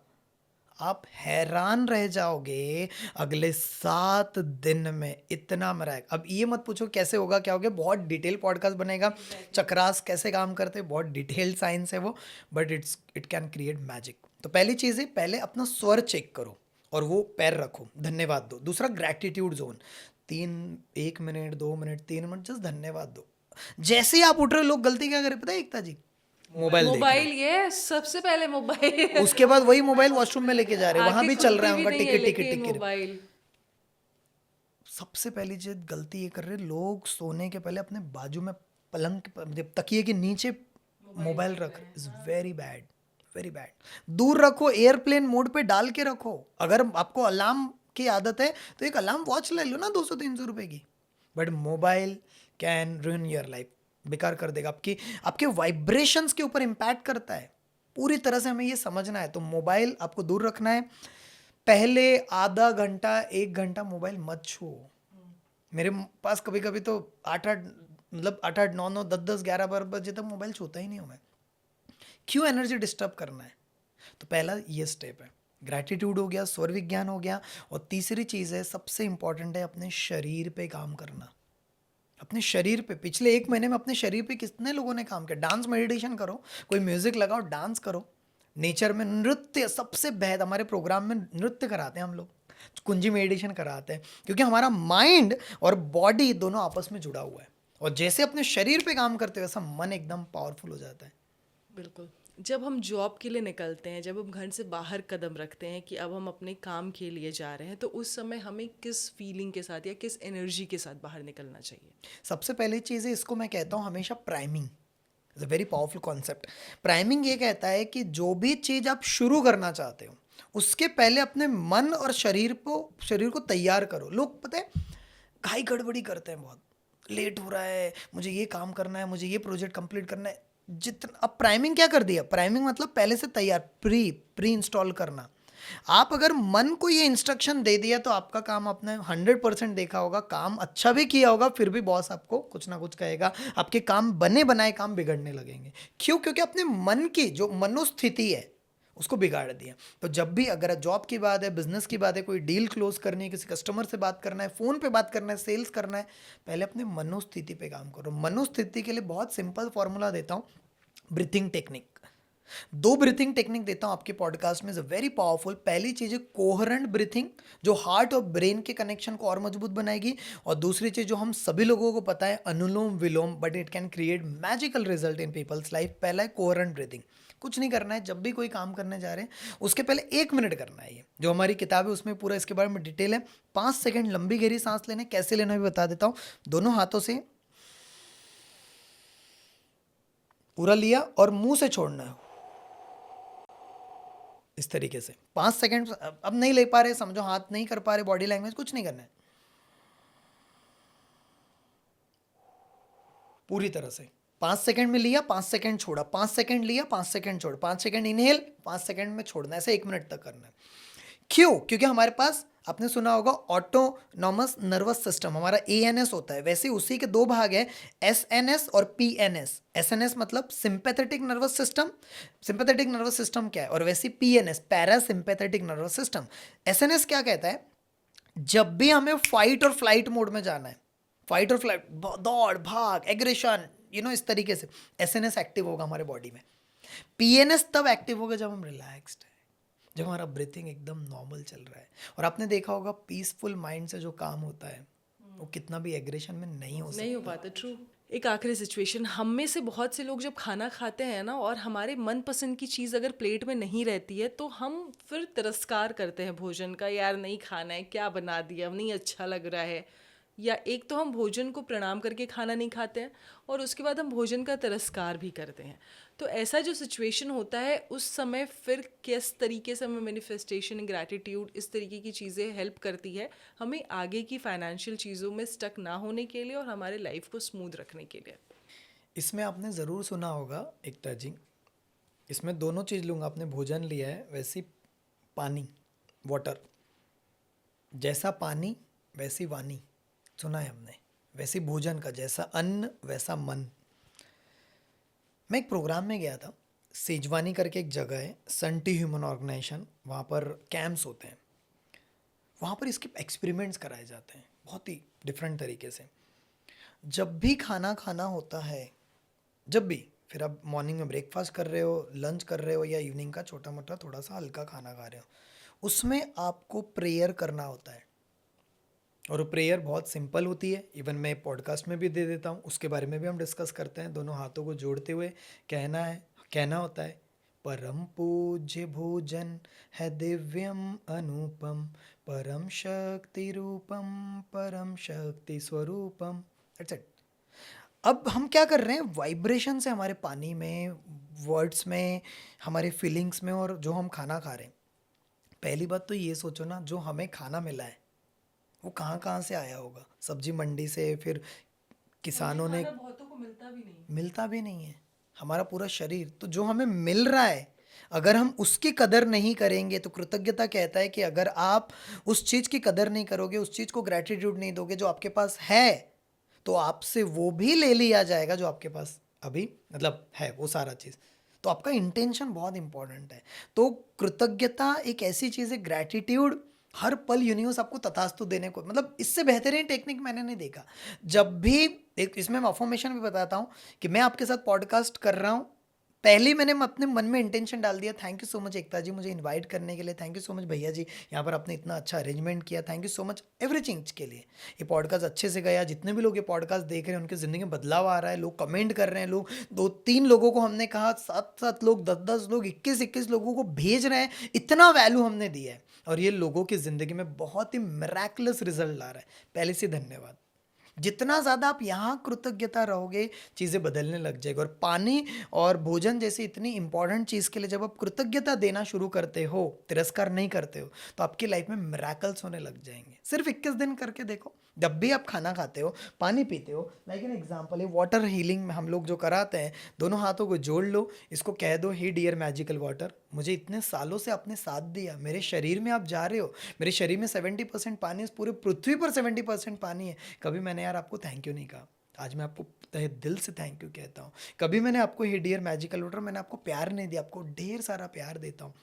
आप हैरान रह जाओगे अगले 7 दिन में इतना मराएगा. अब ये मत पूछो कैसे होगा क्या होगा, बहुत डिटेल पॉडकास्ट बनेगा. चक्रास कैसे काम करते हैं, बहुत डिटेल साइंस है वो, but it can create magic. तो पहली चीज़ है, पहले अपना स्वर चेक करो और वो पैर रखो, धन्यवाद दो. दूसरा gratitude zone, 1 minute 2 minute 3 minute just धन्यवाद दो. जैसे ही आप उठ रहे हो, लोग गलती क्या करे पता है एकता जी? मोबाइल देख रहे हैं. ये सबसे पहले मोबाइल. उसके बाद वही मोबाइल वॉशरूम में लेके जा रहे हैं, वहां भी चल रहा है आंखें उनका खुलती भी नहीं है, टिकट टिकट लेकिन टिकट. मोबाइल. सबसे पहली चीज गलती ये कर रहे हैं लोग, सोने के पहले अपने बाजू में पलंग जब तकिए के नीचे मोबाइल रख. Is very bad, very bad. दूर रखो, एयरप्लेन मोड पे डाल के रखो. अगर आपको अलार्म की आदत है तो एक अलार्म वॉच ले लो ना 200-300 रुपए की. But mobile can ruin your life. बेकार कर देगा. आपके वाइब्रेशंस के ऊपर इम्पैक्ट करता है. पूरी तरह से हमें ये समझना है. तो मोबाइल आपको दूर रखना है. पहले आधा घंटा 1 घंटा मोबाइल मत छुओ. मेरे पास कभी कभी तो 8-8 9-9 10-10 11-12 बजे तक मोबाइल छूता ही नहीं हूँ मैं. क्यों एनर्जी डिस्टर्ब करना है? तो पहला ये स्टेप है. ग्रैटिट्यूड हो गया, स्वर विज्ञान हो गया. और तीसरी चीज़ है, सबसे इंपॉर्टेंट है, अपने शरीर पे काम करना. अपने शरीर पे पिछले 1 महीने में अपने शरीर पे कितने लोगों ने काम किया? डांस मेडिटेशन करो, कोई म्यूजिक लगाओ, डांस करो. नेचर में नृत्य सबसे बेहद, हमारे प्रोग्राम में नृत्य कराते हैं हम लोग, कुंजी मेडिटेशन कराते हैं, क्योंकि हमारा माइंड और बॉडी दोनों आपस में जुड़ा हुआ है. और जैसे अपने शरीर पे काम करते हो वैसा मन एकदम पावरफुल हो जाता है. बिल्कुल. जब हम जॉब के लिए निकलते हैं, जब हम घर से बाहर कदम रखते हैं कि अब हम अपने काम के लिए जा रहे हैं, तो उस समय हमें किस फीलिंग के साथ या किस एनर्जी के साथ बाहर निकलना चाहिए? सबसे पहली चीज़ है, इसको मैं कहता हूँ हमेशा priming. Is a very powerful concept. Priming ये कहता है कि जो भी चीज़ आप शुरू करना चाहते हो उसके पहले अपने मन और शरीर को तैयार करो. लोग पता है घाई गड़बड़ी करते हैं, बहुत लेट हो रहा है, मुझे ये काम करना है, मुझे ये प्रोजेक्ट कंप्लीट करना है. जितना अब प्राइमिंग क्या कर दिया? प्राइमिंग मतलब पहले से तैयार, प्री इंस्टॉल करना. आप अगर मन को ये इंस्ट्रक्शन दे दिया तो आपका काम आपने 100% देखा होगा, काम अच्छा भी किया होगा, फिर भी बॉस आपको कुछ ना कुछ कहेगा. आपके काम बने बनाए काम बिगड़ने लगेंगे. क्यों? क्योंकि अपने मन की जो मनोस्थिति है उसको बिगाड़ दिया. तो जब भी अगर जॉब की बात है, बिजनेस की बात है, कोई डील क्लोज करनी है, किसी कस्टमर से बात करना है, फ़ोन पे बात करना है, सेल्स करना है, पहले अपने मनोस्थिति पे काम करो. मनोस्थिति के लिए बहुत सिंपल फॉर्मूला देता हूँ, ब्रीथिंग टेक्निक. 2 ब्रीथिंग टेक्निक देता हूँ आपके पॉडकास्ट में, इज़ वेरी पावरफुल. पहली चीज़ है कोहरेंट ब्रीथिंग, जो हार्ट और ब्रेन के कनेक्शन को और मजबूत बनाएगी. और दूसरी चीज़ जो हम सभी लोगों को पता है, anulom vilom, but it can create magical result in people's life. पहला है कोहरेंट ब्रीथिंग. कुछ नहीं करना है, जब भी कोई काम करने जा रहे हैं उसके पहले 1 मिनट करना है. ये जो हमारी किताब है उसमें पूरा इसके बारे में डिटेल है. 5 सेकंड लंबी गहरी सांस लेने, कैसे लेना भी बता देता हूँ. दोनों हाथों से पूरा लिया और मुंह से छोड़ना है इस तरीके से 5 सेकंड. अब नहीं ले पा रहे, समझो हाथ नहीं कर पा रहे, बॉडी लैंग्वेज, कुछ नहीं करना है, पूरी तरह से 5 सेकंड में लिया, 5 सेकंड छोड़ा, 5 सेकंड लिया, 5 सेकंड छोड़ा, 5 सेकंड इनहेल, 5 सेकंड में छोड़ना. ऐसे 1 मिनट तक करना है. क्यों? क्योंकि हमारे पास, आपने सुना होगा, ऑटोनॉमस नर्वस सिस्टम, हमारा ANS होता है. वैसे उसी के 2 भाग है, SNS और PNS. SNS मतलब sympathetic nervous system. Sympathetic nervous system क्या है? और वैसे PNS, parasympathetic nervous system. SNS क्या कहता है? जब भी हमें फाइट और फ्लाइट मोड में जाना है, फाइट और फ्लाइट, दौड़ भाग, एग्रेशन, इस तरीके से SNS एक्टिव होगा हमारे बॉडी में. PNS तब एक्टिव होगा जब हम रिलैक्स्ड है. जब हमारा ब्रीथिंग एकदम नॉर्मल चल रहा है। और आपने देखा होगा पीसफुल माइंड से जो काम होता है वो कितना भी एग्रेशन में नहीं हो नहीं हो सकता। पाता। ट्रू। एक आखिरी सिचुएशन, हम में से बहुत से लोग जब खाना खाते हैं ना और हमारे मनपसंद की चीज़ अगर प्लेट में नहीं रहती है तो हम फिर तिरस्कार करते हैं भोजन का, यार नहीं खाना है, क्या बना दिया, नहीं अच्छा लग रहा है। या एक तो हम भोजन को प्रणाम करके खाना नहीं खाते हैं और उसके बाद हम भोजन का तिरस्कार भी करते हैं। तो ऐसा जो सिचुएशन होता है उस समय फिर किस तरीके से हमें मैनिफेस्टेशन, ग्रैटिट्यूड, इस तरीके की चीज़ें हेल्प करती है हमें आगे की फाइनेंशियल चीज़ों में स्टक ना होने के लिए और हमारे लाइफ को स्मूथ रखने के लिए। इसमें आपने ज़रूर सुना होगा एकता जी, इसमें दोनों चीज़ लूँगा। आपने भोजन लिया है, वैसी पानी, वाटर, जैसा पानी वैसी वाणी, सुना है हमने। वैसी भोजन का, जैसा अन्न वैसा मन। मैं एक प्रोग्राम में गया था, सेजवानी करके एक जगह है, सन्टी ह्यूमन ऑर्गेनाइजेशन, वहाँ पर कैंप्स होते हैं, वहाँ पर इसके एक्सपेरिमेंट्स कराए जाते हैं बहुत ही डिफरेंट तरीके से। जब भी खाना खाना होता है, जब भी, फिर आप मॉर्निंग में ब्रेकफास्ट कर रहे हो, लंच कर रहे हो, या इवनिंग का छोटा मोटा थोड़ा सा हल्का खाना खा रहे हो, उसमें आपको प्रेयर करना होता है। और वो प्रेयर बहुत सिंपल होती है, इवन मैं पॉडकास्ट में भी दे देता हूँ, उसके बारे में भी हम डिस्कस करते हैं। दोनों हाथों को जोड़ते हुए कहना होता है, परम पूज्य भोजन है दिव्यम अनुपम, परम शक्ति रूपम, परम शक्ति स्वरूपम। That's it. अब हम क्या कर रहे हैं, वाइब्रेशन से हमारे पानी में, वर्ड्स में, हमारे फीलिंग्स में, और जो हम खाना खा रहे हैं। पहली बात तो ये सोचो ना, जो हमें खाना मिला है वो कहाँ कहाँ से आया होगा। सब्जी मंडी से, फिर किसानों ने, बहुतों को मिलता भी नहीं है। हमारा पूरा शरीर, तो जो हमें मिल रहा है अगर हम उसकी कदर नहीं करेंगे, तो कृतज्ञता कहता है कि अगर आप उस चीज़ की कदर नहीं करोगे, उस चीज़ को ग्रैटिट्यूड नहीं दोगे जो आपके पास है, तो आपसे वो भी ले लिया जाएगा जो आपके पास अभी मतलब है, वो सारा चीज़। तो आपका इंटेंशन बहुत इंपॉर्टेंट है। तो कृतज्ञता एक ऐसी चीज़ है, ग्रैटिट्यूड हर पल यूनिवर्स आपको तथास्तु देने को, मतलब इससे बेहतरीन टेक्निक मैंने नहीं देखा। जब भी एक, इसमें मैं अफर्मेशन भी बताता हूँ कि मैं आपके साथ पॉडकास्ट कर रहा हूँ, पहले मैंने अपने मन में इंटेंशन डाल दिया, थैंक यू सो मच एकता जी मुझे इनवाइट करने के लिए, थैंक यू सो मच भैया जी यहाँ पर आपने इतना अच्छा अरेंजमेंट किया, thank you so much everything के लिए। ये पॉडकास्ट अच्छे से गया, जितने भी लोग ये पॉडकास्ट देख रहे हैं उनकी ज़िंदगी में बदलाव आ रहा है, लोग कमेंट कर रहे हैं, लोग 2-3 लोगों को हमने कहा, 7-7 लोग, 10-10 लोग, 21-21 लोगों को भेज रहे हैं, इतना वैल्यू हमने दिया है और ये लोगों की ज़िंदगी में बहुत ही मिराकुलस रिजल्ट ला रहा है। पहले से धन्यवाद। जितना ज़्यादा आप यहाँ कृतज्ञता रहोगे, चीज़ें बदलने लग जाएगी। और पानी और भोजन जैसी इतनी इंपॉर्टेंट चीज़ के लिए जब आप कृतज्ञता देना शुरू करते हो, तिरस्कार नहीं करते हो, तो आपकी लाइफ में मिराकल्स होने लग जाएंगे। सिर्फ 21 दिन करके देखो, जब भी आप खाना खाते हो, पानी पीते हो, लाइक एन एग्जाम्पल है वाटर हीलिंग में हम लोग जो कराते हैं, दोनों हाथों को जोड़ लो, इसको कह दो, हे डियर मैजिकल वाटर, मुझे इतने सालों से आपने साथ दिया, मेरे शरीर में आप जा रहे हो, मेरे शरीर में 70% पानी है, पूरे पृथ्वी पर 70% पानी है, कभी मैंने यार आपको थैंक यू नहीं कहा, आज मैं आपको तहे दिल से थैंक यू कहता हूँ। कभी मैंने आपको हे डियर मैजिकल वाटर, मैंने आपको प्यार नहीं दिया, आपको ढेर सारा प्यार देता हूँ।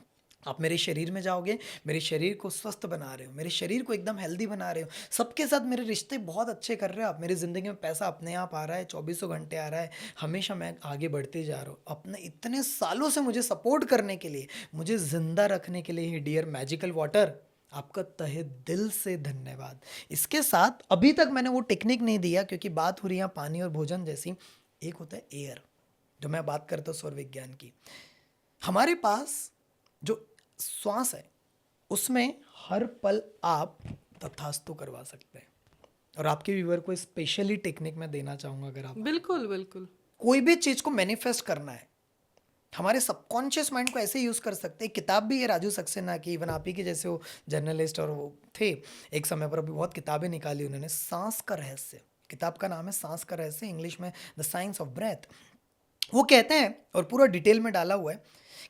आप मेरे शरीर में जाओगे, मेरे शरीर को स्वस्थ बना रहे हो, मेरे शरीर को एकदम हेल्दी बना रहे हो, सबके साथ मेरे रिश्ते बहुत अच्छे कर रहे हो आप, मेरी ज़िंदगी में पैसा अपने आप आ रहा है, 24 घंटे आ रहा है, हमेशा मैं आगे बढ़ते जा रहा हूँ। अपने इतने सालों से मुझे सपोर्ट करने के लिए, मुझे ज़िंदा रखने के लिए, डियर मैजिकल वाटर, आपका तहे दिल से धन्यवाद। इसके साथ अभी तक मैंने वो टेक्निक नहीं दिया, क्योंकि बात हो रही है पानी और भोजन जैसी। एक होता है एयर, जो मैं बात करता हूँ सौर विज्ञान की। हमारे पास जो श्वास है उसमें हर पल आप तथास्तु करवा सकते हैं। और आपके व्यूअर को स्पेशली टेक्निक में देना चाहूँगा, अगर आप बिल्कुल बिल्कुल कोई भी चीज़ को मैनिफेस्ट करना है, हमारे सबकॉन्शियस माइंड को ऐसे यूज़ कर सकते हैं। किताब भी है राजू सक्सेना की, इवन आप ही के जैसे वो जर्नलिस्ट और वो थे एक समय पर, अभी बहुत किताबें निकाली उन्होंने। सांस का रहस्य, किताब का नाम है सांस का रहस्य, इंग्लिश में द साइंस ऑफ ब्रेथ। वो कहते हैं, और पूरा डिटेल में डाला हुआ है,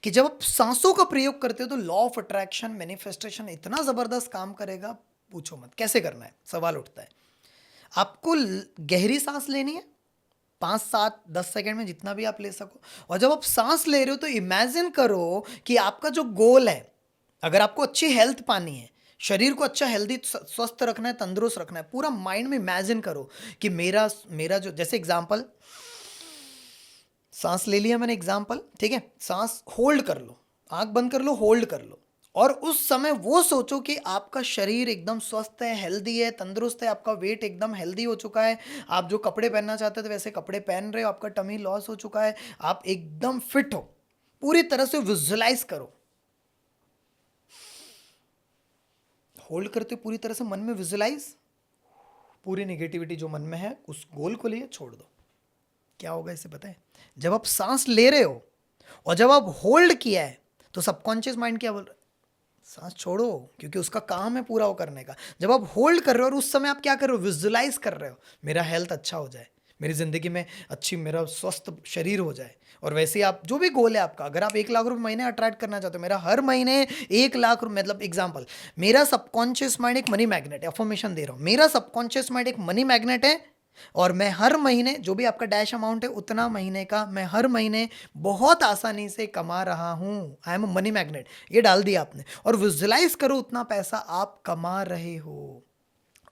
कि जब आप सांसों का प्रयोग करते हो तो लॉ ऑफ अट्रैक्शन, मैनिफेस्टेशन इतना ज़बरदस्त काम करेगा, पूछो मत। कैसे करना है, सवाल उठता है। आपको गहरी सांस लेनी है, 5, 7, 10 सेकेंड में जितना भी आप ले सको। और जब आप सांस ले रहे हो तो इमेजिन करो कि आपका जो गोल है, अगर आपको अच्छी हेल्थ पानी है, शरीर को अच्छा हेल्दी स्वस्थ रखना है, तंदुरुस्त रखना है, पूरा माइंड में इमेजिन करो कि मेरा जो, जैसे एग्जाम्पल, सांस ले लिया मैंने एग्जाम्पल, ठीक है, सांस होल्ड कर लो, आंख बंद कर लो, होल्ड कर लो, और उस समय वो सोचो कि आपका शरीर एकदम स्वस्थ है, हेल्दी है, तंदुरुस्त है, आपका वेट एकदम हेल्दी हो चुका है, आप जो कपड़े पहनना चाहते थे वैसे कपड़े पहन रहे हो, आपका टमी लॉस हो चुका है, आप एकदम फिट हो। पूरी तरह से विजुअलाइज करो, होल्ड करते पूरी तरह से मन में विजुअलाइज, पूरी नेगेटिविटी जो मन में है उस गोल को लिए छोड़ दो। क्या होगा इससे पता है? जब आप सांस ले रहे हो और जब आप होल्ड किया है तो सबकॉन्शियस माइंड क्या बोल रहा है? सांस छोड़ो, क्योंकि उसका काम है पूरा वो करने का। जब आप होल्ड कर रहे हो और उस समय आप क्या कर रहे हो? विजुअलाइज कर रहे हो, मेरा हेल्थ अच्छा हो जाए, मेरी ज़िंदगी में अच्छी, मेरा स्वस्थ शरीर हो जाए। और वैसे ही आप जो भी गोल है आपका, अगर आप 1 लाख रुपए महीने अट्रैक्ट करना चाहते हो, मेरा हर महीने 1 लाख रुपए, मतलब एग्जाम्पल, मेरा सबकॉन्शियस माइंड एक मनी मैग्नेट है, अफर्मेशन दे रहा हूँ, मेरा सबकॉन्शियस माइंड एक मनी मैग्नेट है और मैं हर महीने जो भी आपका डैश अमाउंट है उतना महीने का मैं हर महीने बहुत आसानी से कमा रहा हूँ। I am a money magnet, ये डाल दिया आपने और विजुअलाइज करो उतना पैसा आप कमा रहे हो।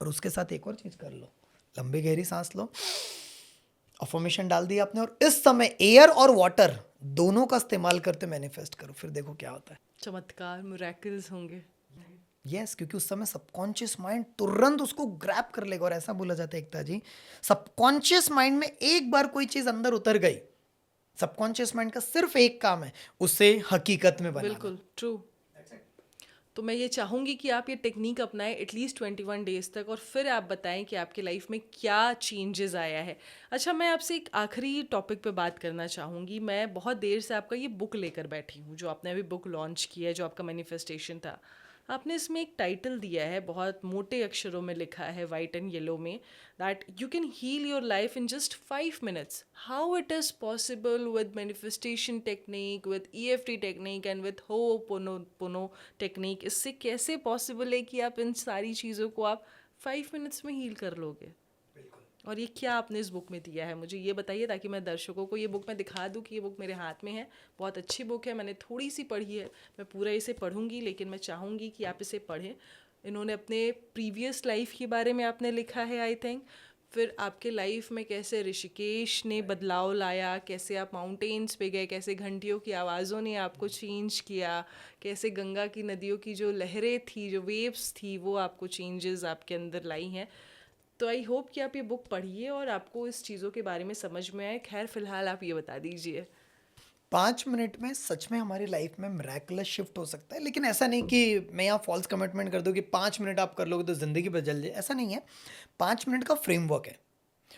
और उसके साथ एक और चीज कर लो, लंबी गहरी सांस लो, अफर्मेशन डाल दिया आपने और इस समय एयर और वाटर दोनों का इस्तेमाल करते मैनिफेस्ट करो, फिर देखो क्या होता है। चमत्कार, मिरेकल्स होंगे। यस, क्योंकि उस समय सबकॉन्शियस माइंड तुरंत उसको ग्रैब कर लेगा। और ऐसा बोला जाता है एकता जी, सबकॉन्शियस माइंड में एक बार कोई चीज अंदर उतर गई, सबकॉन्शियस माइंड का सिर्फ एक काम है उसे हकीकत में बनाना। बिल्कुल ट्रू। तो मैं ये चाहूँगी कि आप ये टेक्निक अपनाएं एटलीस्ट 21 डेज तक, और फिर आप बताएं कि आपके लाइफ में क्या चेंजेस आया है। अच्छा, मैं आपसे एक आखिरी टॉपिक पे बात करना चाहूँगी। मैं बहुत देर से आपका ये बुक लेकर बैठी हूँ, जो आपने अभी बुक लॉन्च किया है, जो आपका मैनिफेस्टेशन था। आपने इसमें एक टाइटल दिया है, बहुत मोटे अक्षरों में लिखा है वाइट एंड येलो में, that you can heal your life in just 5 minutes. How it is possible with manifestation technique, with EFT technique and with ho'oponopono technique? इससे कैसे पॉसिबल है कि आप इन सारी चीज़ों को आप 5 मिनट्स में हील कर लोगे? और ये क्या आपने इस बुक में दिया है, मुझे ये बताइए, ताकि मैं दर्शकों को ये बुक मैं दिखा दूँ कि ये बुक मेरे हाथ में है। बहुत अच्छी बुक है, मैंने थोड़ी सी पढ़ी है, मैं पूरा इसे पढ़ूंगी, लेकिन मैं चाहूँगी कि आप इसे पढ़ें। इन्होंने अपने प्रीवियस लाइफ के बारे में आपने लिखा है आई थिंक, फिर आपके लाइफ में कैसे ऋषिकेश ने बदलाव लाया, कैसे आप माउंटेन्स पे गए, कैसे घंटियों की आवाज़ों ने आपको चेंज किया, कैसे गंगा की नदियों की जो लहरें थी, जो वेव्स थी, वो आपको चेंजेस आपके अंदर लाई हैं। तो आई होप कि आप ये बुक पढ़िए और आपको इस चीज़ों के बारे में समझ में आए। खैर फिलहाल आप ये बता दीजिए। 5 मिनट में सच में हमारी लाइफ में मिराकुलस शिफ्ट हो सकता है, लेकिन ऐसा नहीं कि मैं यहाँ फॉल्स कमिटमेंट कर दूँ कि 5 मिनट आप कर लोगे तो ज़िंदगी बदल जाए, ऐसा नहीं है। 5 मिनट का फ्रेमवर्क है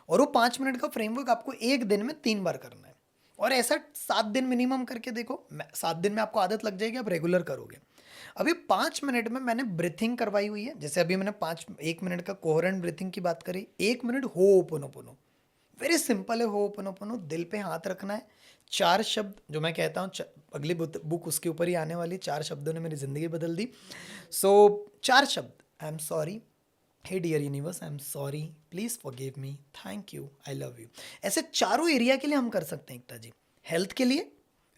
और वो 5 मिनट का फ्रेमवर्क आपको एक दिन में 3 बार करना है और ऐसा 7 दिन मिनिमम करके देखो। 7 दिन में आपको आदत लग जाएगी, आप रेगुलर करोगे। अभी 5 मिनट में मैंने ब्रीथिंग करवाई हुई है, जैसे अभी मैंने 1 मिनट का कोहेरेंट ब्रीथिंग की बात करी, 1 मिनट होपोनोपोनो, वेरी सिंपल है। होपोनोपोनो, दिल पे हाथ रखना है, 4 शब्द जो मैं कहता हूँ, अगली बुक उसके ऊपर ही आने वाली, 4 शब्दों ने मेरी ज़िंदगी बदल दी। सो 4 शब्द, I am sorry, hey dear universe, I am sorry, please forgive me, thank you, I love you. ऐसे चारों एरिया के लिए हम कर सकते हैं एकता जी, हेल्थ के लिए,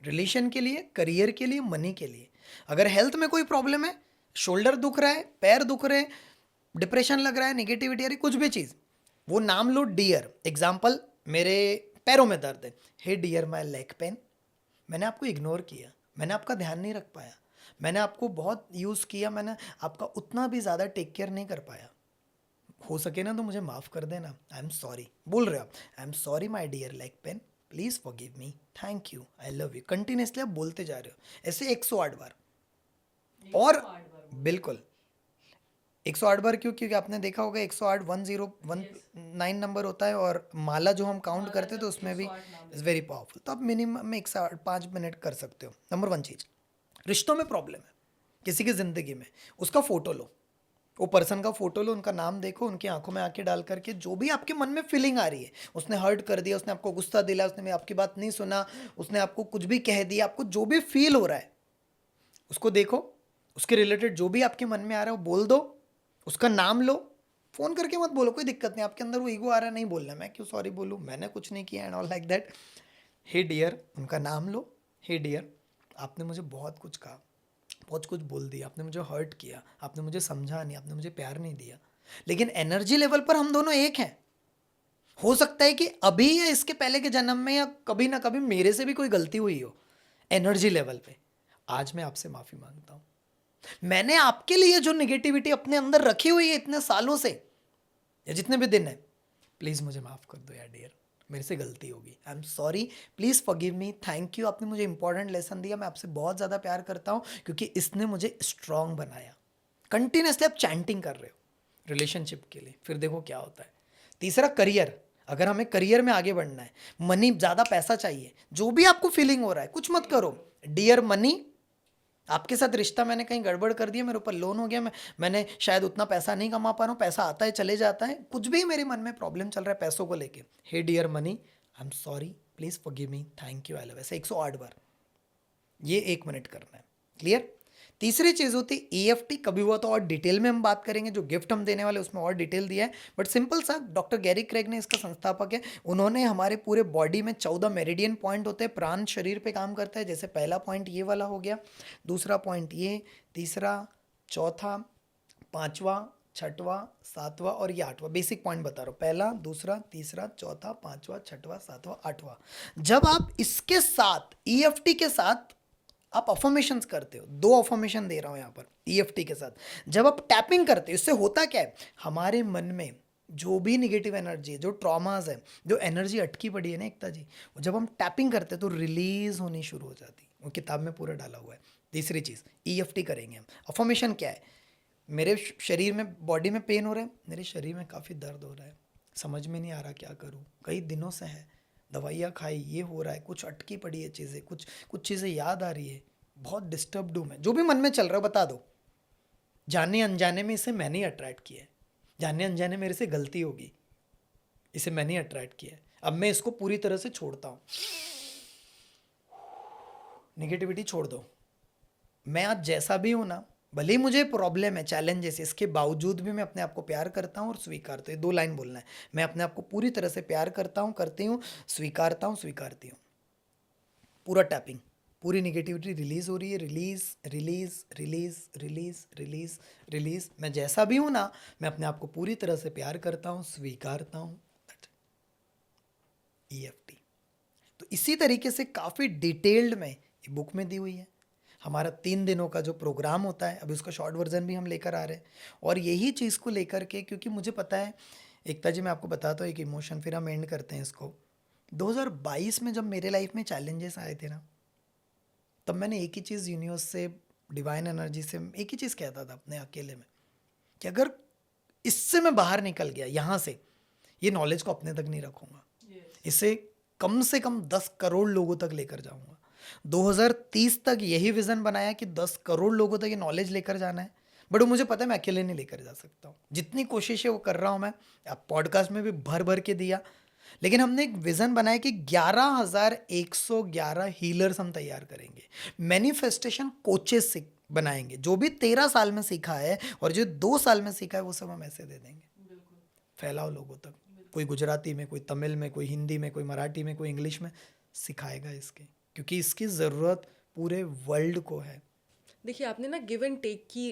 रिलेशन के लिए, करियर के लिए, मनी के लिए। अगर हेल्थ में कोई प्रॉब्लम है, शोल्डर दुख रहा है, पैर दुख रहे हैं, डिप्रेशन लग रहा है, नेगेटिविटी आ रही, कुछ भी चीज़, वो नाम लो डियर। एग्जाम्पल, मेरे पैरों में दर्द है, hey dear my leg pain. मैंने आपको इग्नोर किया, मैंने आपका ध्यान नहीं रख पाया, मैंने आपको बहुत यूज़ किया, मैंने आपका उतना भी ज़्यादा टेक केयर नहीं कर पाया, हो सके ना तो मुझे माफ़ कर देना, आई एम सॉरी। बोल रहे हो आप, I am sorry my dear leg pain, please forgive me, thank you, I love you. Continuously आप बोलते जा रहे हो ऐसे 108 बार। और बिल्कुल 108 बार क्यों? क्योंकि आपने देखा होगा 108 1019 नंबर होता है और माला जो हम काउंट करते हैं तो उसमें भी इज़ वेरी पावरफुल। तो आप मिनिमम में 105 मिनट कर सकते हो। नंबर 1 चीज़, रिश्तों में प्रॉब्लम है किसी की ज़िंदगी में, उसका फ़ोटो लो, वो पर्सन का फ़ोटो लो, उनका नाम देखो, उनकी आंखों में आंखें डाल करके जो भी आपके मन में फीलिंग आ रही है, उसने हर्ट कर दिया, उसने आपको गुस्सा दिला, उसने आपकी बात नहीं सुना, उसने आपको कुछ भी कह दिया, आपको जो भी फील हो रहा है उसको देखो, उसके रिलेटेड जो भी आपके मन में आ रहा है वो बोल दो, उसका नाम लो। फ़ोन करके मत बोलो, कोई दिक्कत नहीं, आपके अंदर वो ईगो आ रहा है, नहीं बोलना, मैं क्यों सॉरी बोलूँ, मैंने कुछ नहीं किया and all like that. Hey dear, उनका नाम लो, हे डियर, आपने मुझे बहुत कुछ कहा, बहुत कुछ बोल दिया, आपने मुझे हर्ट किया, आपने मुझे समझा नहीं, आपने मुझे प्यार नहीं दिया, लेकिन एनर्जी लेवल पर हम दोनों एक हैं। हो सकता है कि अभी या इसके पहले के जन्म में या कभी ना कभी मेरे से भी कोई गलती हुई हो एनर्जी लेवल पे। आज मैं आपसे माफ़ी मांगता हूँ, मैंने आपके लिए जो निगेटिविटी अपने अंदर रखी हुई है इतने सालों से या जितने भी दिन है, प्लीज़ मुझे माफ़ कर दो यार डियर, मेरे से गलती होगी, आई am sorry, please forgive me, thank you, आपने मुझे इंपॉर्टेंट लेसन दिया, मैं आपसे बहुत ज़्यादा प्यार करता हूँ क्योंकि इसने मुझे स्ट्रांग बनाया। कंटिन्यूसली आप चैंटिंग कर रहे हो रिलेशनशिप के लिए, फिर देखो क्या होता है। तीसरा, करियर। अगर हमें करियर में आगे बढ़ना है, मनी, ज़्यादा पैसा चाहिए, जो भी आपको फीलिंग हो रहा है कुछ मत करो, डियर मनी, आपके साथ रिश्ता मैंने कहीं गड़बड़ कर दिया, मेरे ऊपर लोन हो गया, मैंने शायद उतना पैसा नहीं कमा पा रहा हूँ, पैसा आता है चले जाता है, कुछ भी मेरे मन में प्रॉब्लम चल रहा है पैसों को लेके, hey dear money, I am sorry, please forgive me, thank you, I love, ऐसे 108 बार, ये 1 मिनट करना है। क्लियर? तीसरी चीज़ होती है EFT। कभी हुआ तो और डिटेल में हम बात करेंगे, जो गिफ्ट हम देने वाले उसमें और डिटेल दिया है, बट सिंपल सा, डॉक्टर गैरी क्रेग ने इसका संस्थापक है, उन्होंने हमारे पूरे बॉडी में 14 मेरिडियन पॉइंट होते हैं, प्राण शरीर पे काम करता है। जैसे पहला पॉइंट ये वाला हो गया, दूसरा पॉइंट ये, तीसरा, चौथा, पाँचवा, छठवां, सातवां और ये आठवां, बेसिक पॉइंट बता रहा हूँ, पहला, दूसरा, तीसरा, चौथा, पाँचवा, छठवां, सातवां, आठवां। जब आप इसके साथ EFT के साथ आप अफर्मेशंस करते हो, 2 अफर्मेशन दे रहा हूँ यहाँ पर EFT के साथ, जब आप टैपिंग करते हो, इससे होता क्या है, हमारे मन में जो भी निगेटिव एनर्जी है, जो ट्रॉमास है, जो एनर्जी अटकी पड़ी है ना एकता जी, जब हम टैपिंग करते हैं तो रिलीज होनी शुरू हो जाती है, वो किताब में पूरा डाला हुआ है। तीसरी चीज़, EFT करेंगे हम। अफर्मेशन क्या है, मेरे शरीर में, बॉडी में पेन हो रहा है, मेरे शरीर में काफ़ी दर्द हो रहा है, समझ में नहीं आ रहा क्या करूँ, कई दिनों से है, दवाइयाँ खाई, ये हो रहा है, कुछ अटकी पड़ी है चीज़ें, कुछ चीज़ें याद आ रही है, बहुत डिस्टर्ब्ड हूँ मैं, जो भी मन में चल रहा है बता दो। जाने अनजाने में इसे मैंने ही अट्रैक्ट किया है, जाने अनजाने मेरे से गलती होगी, इसे मैंने ही अट्रैक्ट किया है, अब मैं इसको पूरी तरह से छोड़ता हूँ। निगेटिविटी छोड़ दो, मैं आज जैसा भी हूँ ना, भले ही मुझे प्रॉब्लम है, चैलेंजेस, इसके बावजूद भी मैं अपने आप को प्यार करता हूँ और स्वीकारता हूँ। 2 लाइन बोलना है, मैं अपने आप को पूरी तरह से प्यार करता हूँ, करती हूँ, स्वीकारता हूँ, स्वीकारती हूँ। पूरा टैपिंग, पूरी निगेटिविटी रिलीज हो रही है, release release release release release release. मैं जैसा भी हूँ ना, मैं अपने आप को पूरी तरह से प्यार करता हूँ, स्वीकारता हूँ। EFT तो इसी तरीके से काफ़ी डिटेल्ड में ये बुक में दी हुई है। हमारा 3 दिनों का जो प्रोग्राम होता है, अभी उसका शॉर्ट वर्जन भी हम लेकर आ रहे हैं, और यही चीज़ को लेकर के, क्योंकि मुझे पता है एकता जी, मैं आपको बताता हूँ एक इमोशन, फिर हम एंड करते हैं इसको। 2022 में जब मेरे लाइफ में चैलेंजेस आए थे ना, तब मैंने एक ही चीज़ यूनिवर्स से, डिवाइन एनर्जी से एक ही चीज़ कहता था अपने अकेले में, कि अगर इससे मैं बाहर निकल गया, यहाँ से, ये नॉलेज को अपने तक नहीं रखूँगा, इसे कम से कम 10 करोड़ लोगों तक लेकर जाऊँगा। 2030 तक यही विज़न बनाया कि 10 करोड़ लोगों तक ये नॉलेज लेकर जाना है, बट मुझे पता है मैं अकेले नहीं लेकर जा सकता हूँ। जितनी कोशिश है वो कर रहा हूँ मैं, अब पॉडकास्ट में भी भर भर के दिया, लेकिन हमने एक विज़न बनाया कि 11,111 हीलर्स हम तैयार करेंगे, मैनिफेस्टेशन कोचेस बनाएंगे, जो भी 13 साल में सीखा है और जो 2 साल में सीखा है वो सब हम ऐसे दे देंगे। फैलाओ लोगों तक, कोई गुजराती में, कोई तमिल में, कोई हिंदी में, कोई मराठी में, कोई इंग्लिश में सिखाएगा इसके, क्योंकि इसकी ज़रूरत पूरे वर्ल्ड को है। देखिए, आपने ना गिव एंड टेक की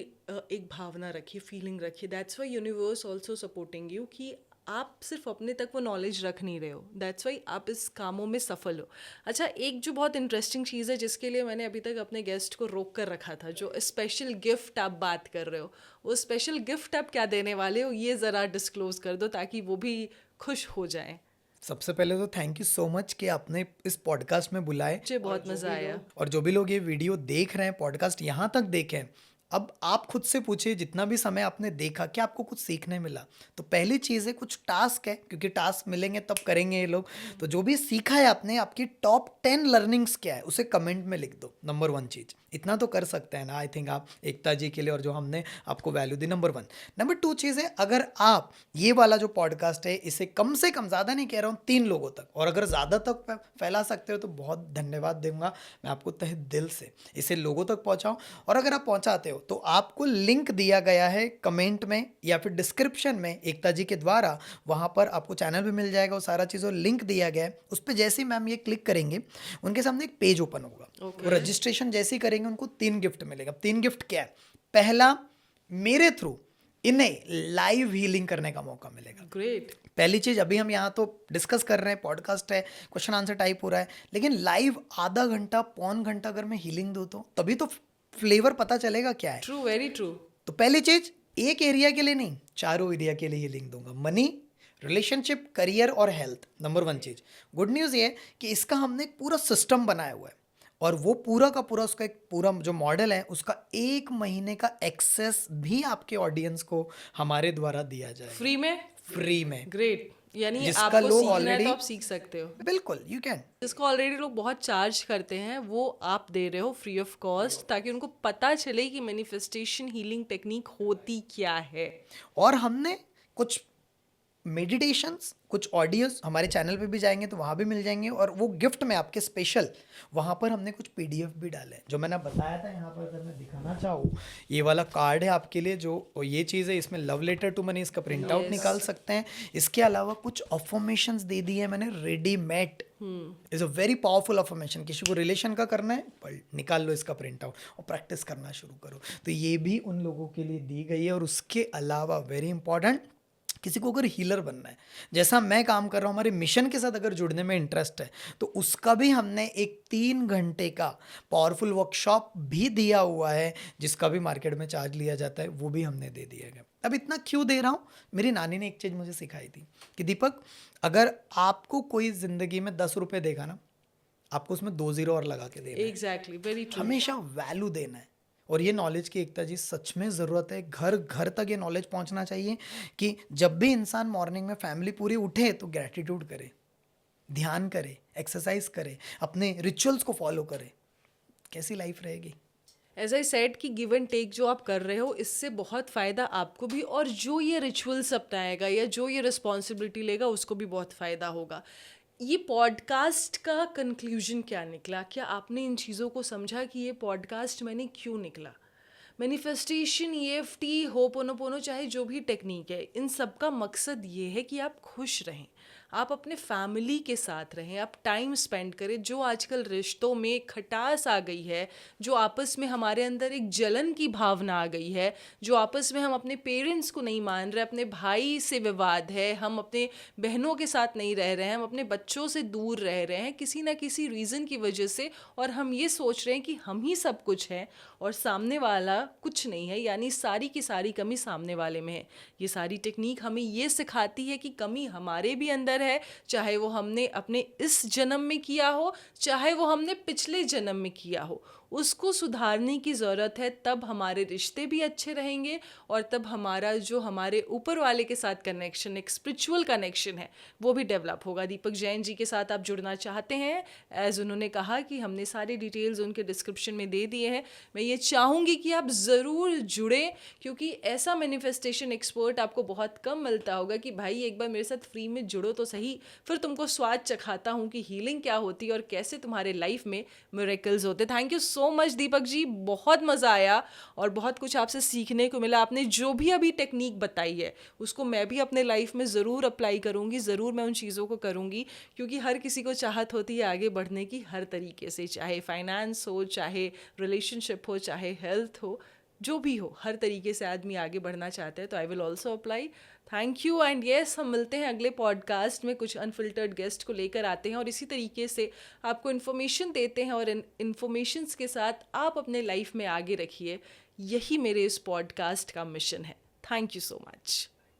एक भावना रखी, फीलिंग रखी, that's why universe also supporting you, कि आप सिर्फ अपने तक वो नॉलेज रख नहीं रहे हो, दैट्स वाई आप इस कामों में सफल हो। अच्छा, एक जो बहुत इंटरेस्टिंग चीज़ है जिसके लिए मैंने अभी तक अपने गेस्ट को रोक कर रखा था, जो स्पेशल गिफ्ट आप बात कर रहे हो, वो स्पेशल गिफ्ट आप क्या देने वाले हो, ये ज़रा डिस्क्लोज कर दो ताकि वो भी खुश हो जाएं। सबसे पहले तो थैंक यू सो मच कि आपने इस पॉडकास्ट में बुलाए, मुझे बहुत मज़ा आया। और जो भी लोग ये वीडियो देख रहे हैं, पॉडकास्ट यहाँ तक देखें, अब आप खुद से पूछिए, जितना भी समय आपने देखा, क्या आपको कुछ सीखने मिला? तो पहली चीज़ है, कुछ टास्क है, क्योंकि टास्क मिलेंगे तब करेंगे ये लोग। तो जो भी सीखा है आपने, आपकी टॉप 10 लर्निंग्स क्या है, उसे कमेंट में लिख दो। नंबर 1 चीज़, इतना तो कर सकते हैं ना, आई थिंक आप एकता जी के लिए, और जो हमने आपको वैल्यू दी, नंबर 1। नंबर 2 चीज़ है, अगर आप ये वाला जो पॉडकास्ट है, इसे कम से कम, ज़्यादा नहीं कह रहा हूँ, 3 लोगों तक, और अगर ज़्यादा तक फैला सकते हो तो बहुत धन्यवाद दूंगा मैं आपको तहे दिल से, इसे लोगों तक पहुँचाओ। और अगर आप पहुँचाते हो तो आपको लिंक दिया गया है कमेंट में या फिर डिस्क्रिप्शन में एकता जी के द्वारा, वहाँ पर आपको चैनल भी मिल जाएगा, वो सारा चीज़ों लिंक दिया गया है। उस पर जैसे ही मैम ये क्लिक करेंगे, उनके सामने एक पेज ओपन होगा, वो रजिस्ट्रेशन जैसे ही करेंगे उनको 3 गिफ्ट मिलेगा। 3 गिफ्ट क्या है? पहला, मेरे थ्रू इन्हें लाइव हीलिंग करने का मौका मिलेगा। ग्रेट। पहली चीज़, अभी हम यहाँ तो डिस्कस कर रहे हैं, पॉडकास्ट है, क्वेश्चन आंसर टाइप हो रहा है, लेकिन लाइव आधा घंटा, पौन घंटा अगर मैं हीलिंग दूँ तो तभी तो फ्लेवर पता चलेगा क्या है। True, very true. तो पहली चीज, एक एरिया के लिए नहीं, चारों एरिया के लिए हीलिंग दूंगा। मनी, रिलेशनशिप, करियर और हेल्थ। नंबर 1 चीज। गुड न्यूज़ ये है कि इसका हमने एक पूरा सिस्टम बनाया हुआ है, और वो पूरा का पूरा उसका एक पूरा जो मॉडल है उसका 1 महीने का एक्सेस भी आपके ऑडियंस को हमारे द्वारा दिया जाएगा फ्री में? फ्री में। ग्रेट। यानी जिसका आपको लोग सीखना है already- तो आप सीख सकते हो। बिल्कुल, यू कैन। जिसको ऑलरेडी लोग बहुत चार्ज करते हैं वो आप दे रहे हो फ्री ऑफ कॉस्ट, ताकि उनको पता चले कि मैनिफेस्टेशन हीलिंग टेक्निक होती क्या है। और हमने कुछ मेडिटेशंस, कुछ ऑडियोज हमारे चैनल पे भी जाएंगे तो वहाँ भी मिल जाएंगे, और वो गिफ्ट में आपके स्पेशल वहाँ पर हमने कुछ पीडीएफ भी डाले हैं जो मैंने बताया था। यहाँ पर अगर मैं दिखाना चाहूँ, ये वाला कार्ड है आपके लिए, जो ये चीज़ है, इसमें लव लेटर टू मनी, इसका प्रिंट आउट निकाल सकते हैं। इसके अलावा कुछ अफर्मेशंस दे दिए हैं मैंने readymade. Is a very powerful affirmation. किसी को रिलेशन का करना है, पर निकाल लो इसका प्रिंट आउट और प्रैक्टिस करना शुरू करो। तो ये भी उन लोगों के लिए दी गई है। और उसके अलावा वेरी इंपॉर्टेंट, किसी को अगर हीलर बनना है, जैसा मैं काम कर रहा हूँ, हमारे मिशन के साथ अगर जुड़ने में इंटरेस्ट है, तो उसका भी हमने एक 3 घंटे का पावरफुल वर्कशॉप भी दिया हुआ है, जिसका भी मार्केट में चार्ज लिया जाता है, वो भी हमने दे दिया है। अब इतना क्यों दे रहा हूँ? मेरी नानी ने एक चीज़ मुझे सिखाई थी कि दीपक, अगर आपको कोई ज़िंदगी में 10 रुपये देगा ना, आपको उसमें 2 ज़ीरो और लगा के देना है। Exactly, very true. हमेशा वैल्यू देना है। और ये नॉलेज की एकता जी सच में ज़रूरत है। घर घर तक ये नॉलेज पहुंचना चाहिए कि जब भी इंसान मॉर्निंग में फैमिली पूरी उठे तो ग्रैटिट्यूड करे, ध्यान करे, एक्सरसाइज करे, अपने रिचुअल्स को फॉलो करे। कैसी लाइफ रहेगी? एज आई सेड कि गिव एंड टेक जो आप कर रहे हो, इससे बहुत फ़ायदा आपको भी, और जो ये रिचुअल्स अपनाएगा या जो ये रिस्पॉन्सिबिलिटी लेगा उसको भी बहुत फ़ायदा होगा। ये पॉडकास्ट का कंक्लूजन क्या निकला? क्या आपने इन चीज़ों को समझा कि ये पॉडकास्ट मैंने क्यों निकला? मैनिफेस्टेशन, EFT, होपोनोपोनो, चाहे जो भी टेक्निक है, इन सब का मकसद ये है कि आप खुश रहें, आप अपने फैमिली के साथ रहें, आप टाइम स्पेंड करें। जो आजकल रिश्तों में खटास आ गई है, जो आपस में हमारे अंदर एक जलन की भावना आ गई है, जो आपस में हम अपने पेरेंट्स को नहीं मान रहे, अपने भाई से विवाद है, हम अपने बहनों के साथ नहीं रह रहे हैं, हम अपने बच्चों से दूर रह रहे हैं किसी ना किसी रीज़न की वजह से, और हम ये सोच रहे हैं कि हम ही सब कुछ हैं और सामने वाला कुछ नहीं है, यानी सारी की सारी कमी सामने वाले में है। ये सारी टेक्निक हमें ये सिखाती है कि कमी हमारे भी अंदर है, चाहे वो हमने अपने इस जन्म में किया हो, चाहे वो हमने पिछले जन्म में किया हो, उसको सुधारने की ज़रूरत है। तब हमारे रिश्ते भी अच्छे रहेंगे, और तब हमारा जो हमारे ऊपर वाले के साथ कनेक्शन, एक स्पिरिचुअल कनेक्शन है, वो भी डेवलप होगा। दीपक जैन जी के साथ आप जुड़ना चाहते हैं, एज उन्होंने कहा कि हमने सारी डिटेल्स उनके डिस्क्रिप्शन में दे दिए हैं। मैं ये चाहूँगी कि आप ज़रूर जुड़ें, क्योंकि ऐसा मैनिफेस्टेशन एक्सपर्ट आपको बहुत कम मिलता होगा कि भाई एक बार मेरे साथ फ्री में जुड़ो तो सही, फिर तुमको स्वाद चखाता हूँ कि हीलिंग क्या होती है और कैसे तुम्हारे लाइफ में मिरेकल्स होते। Thank you so much Deepak ji, बहुत मज़ा आया और बहुत कुछ आपसे सीखने को मिला। आपने जो भी अभी टेक्निक बताई है उसको मैं भी अपने लाइफ में ज़रूर अप्लाई करूँगी, ज़रूर मैं उन चीज़ों को करूँगी, क्योंकि हर किसी को चाहत होती है आगे बढ़ने की, हर तरीके से, चाहे फाइनेंस हो, चाहे रिलेशनशिप हो, चाहे हेल्थ हो, जो भी हो, हर तरीके से आदमी आगे बढ़ना चाहता है। तो I will also apply. Thank you and yes, हम मिलते हैं अगले पॉडकास्ट में, कुछ अनफिल्टर्ड गेस्ट को लेकर आते हैं और इसी तरीके से आपको इन्फॉर्मेशन देते हैं, और इन इन्फॉर्मेशंस के साथ आप अपने लाइफ में आगे रखिए। यही मेरे इस पॉडकास्ट का मिशन है। Thank you so much.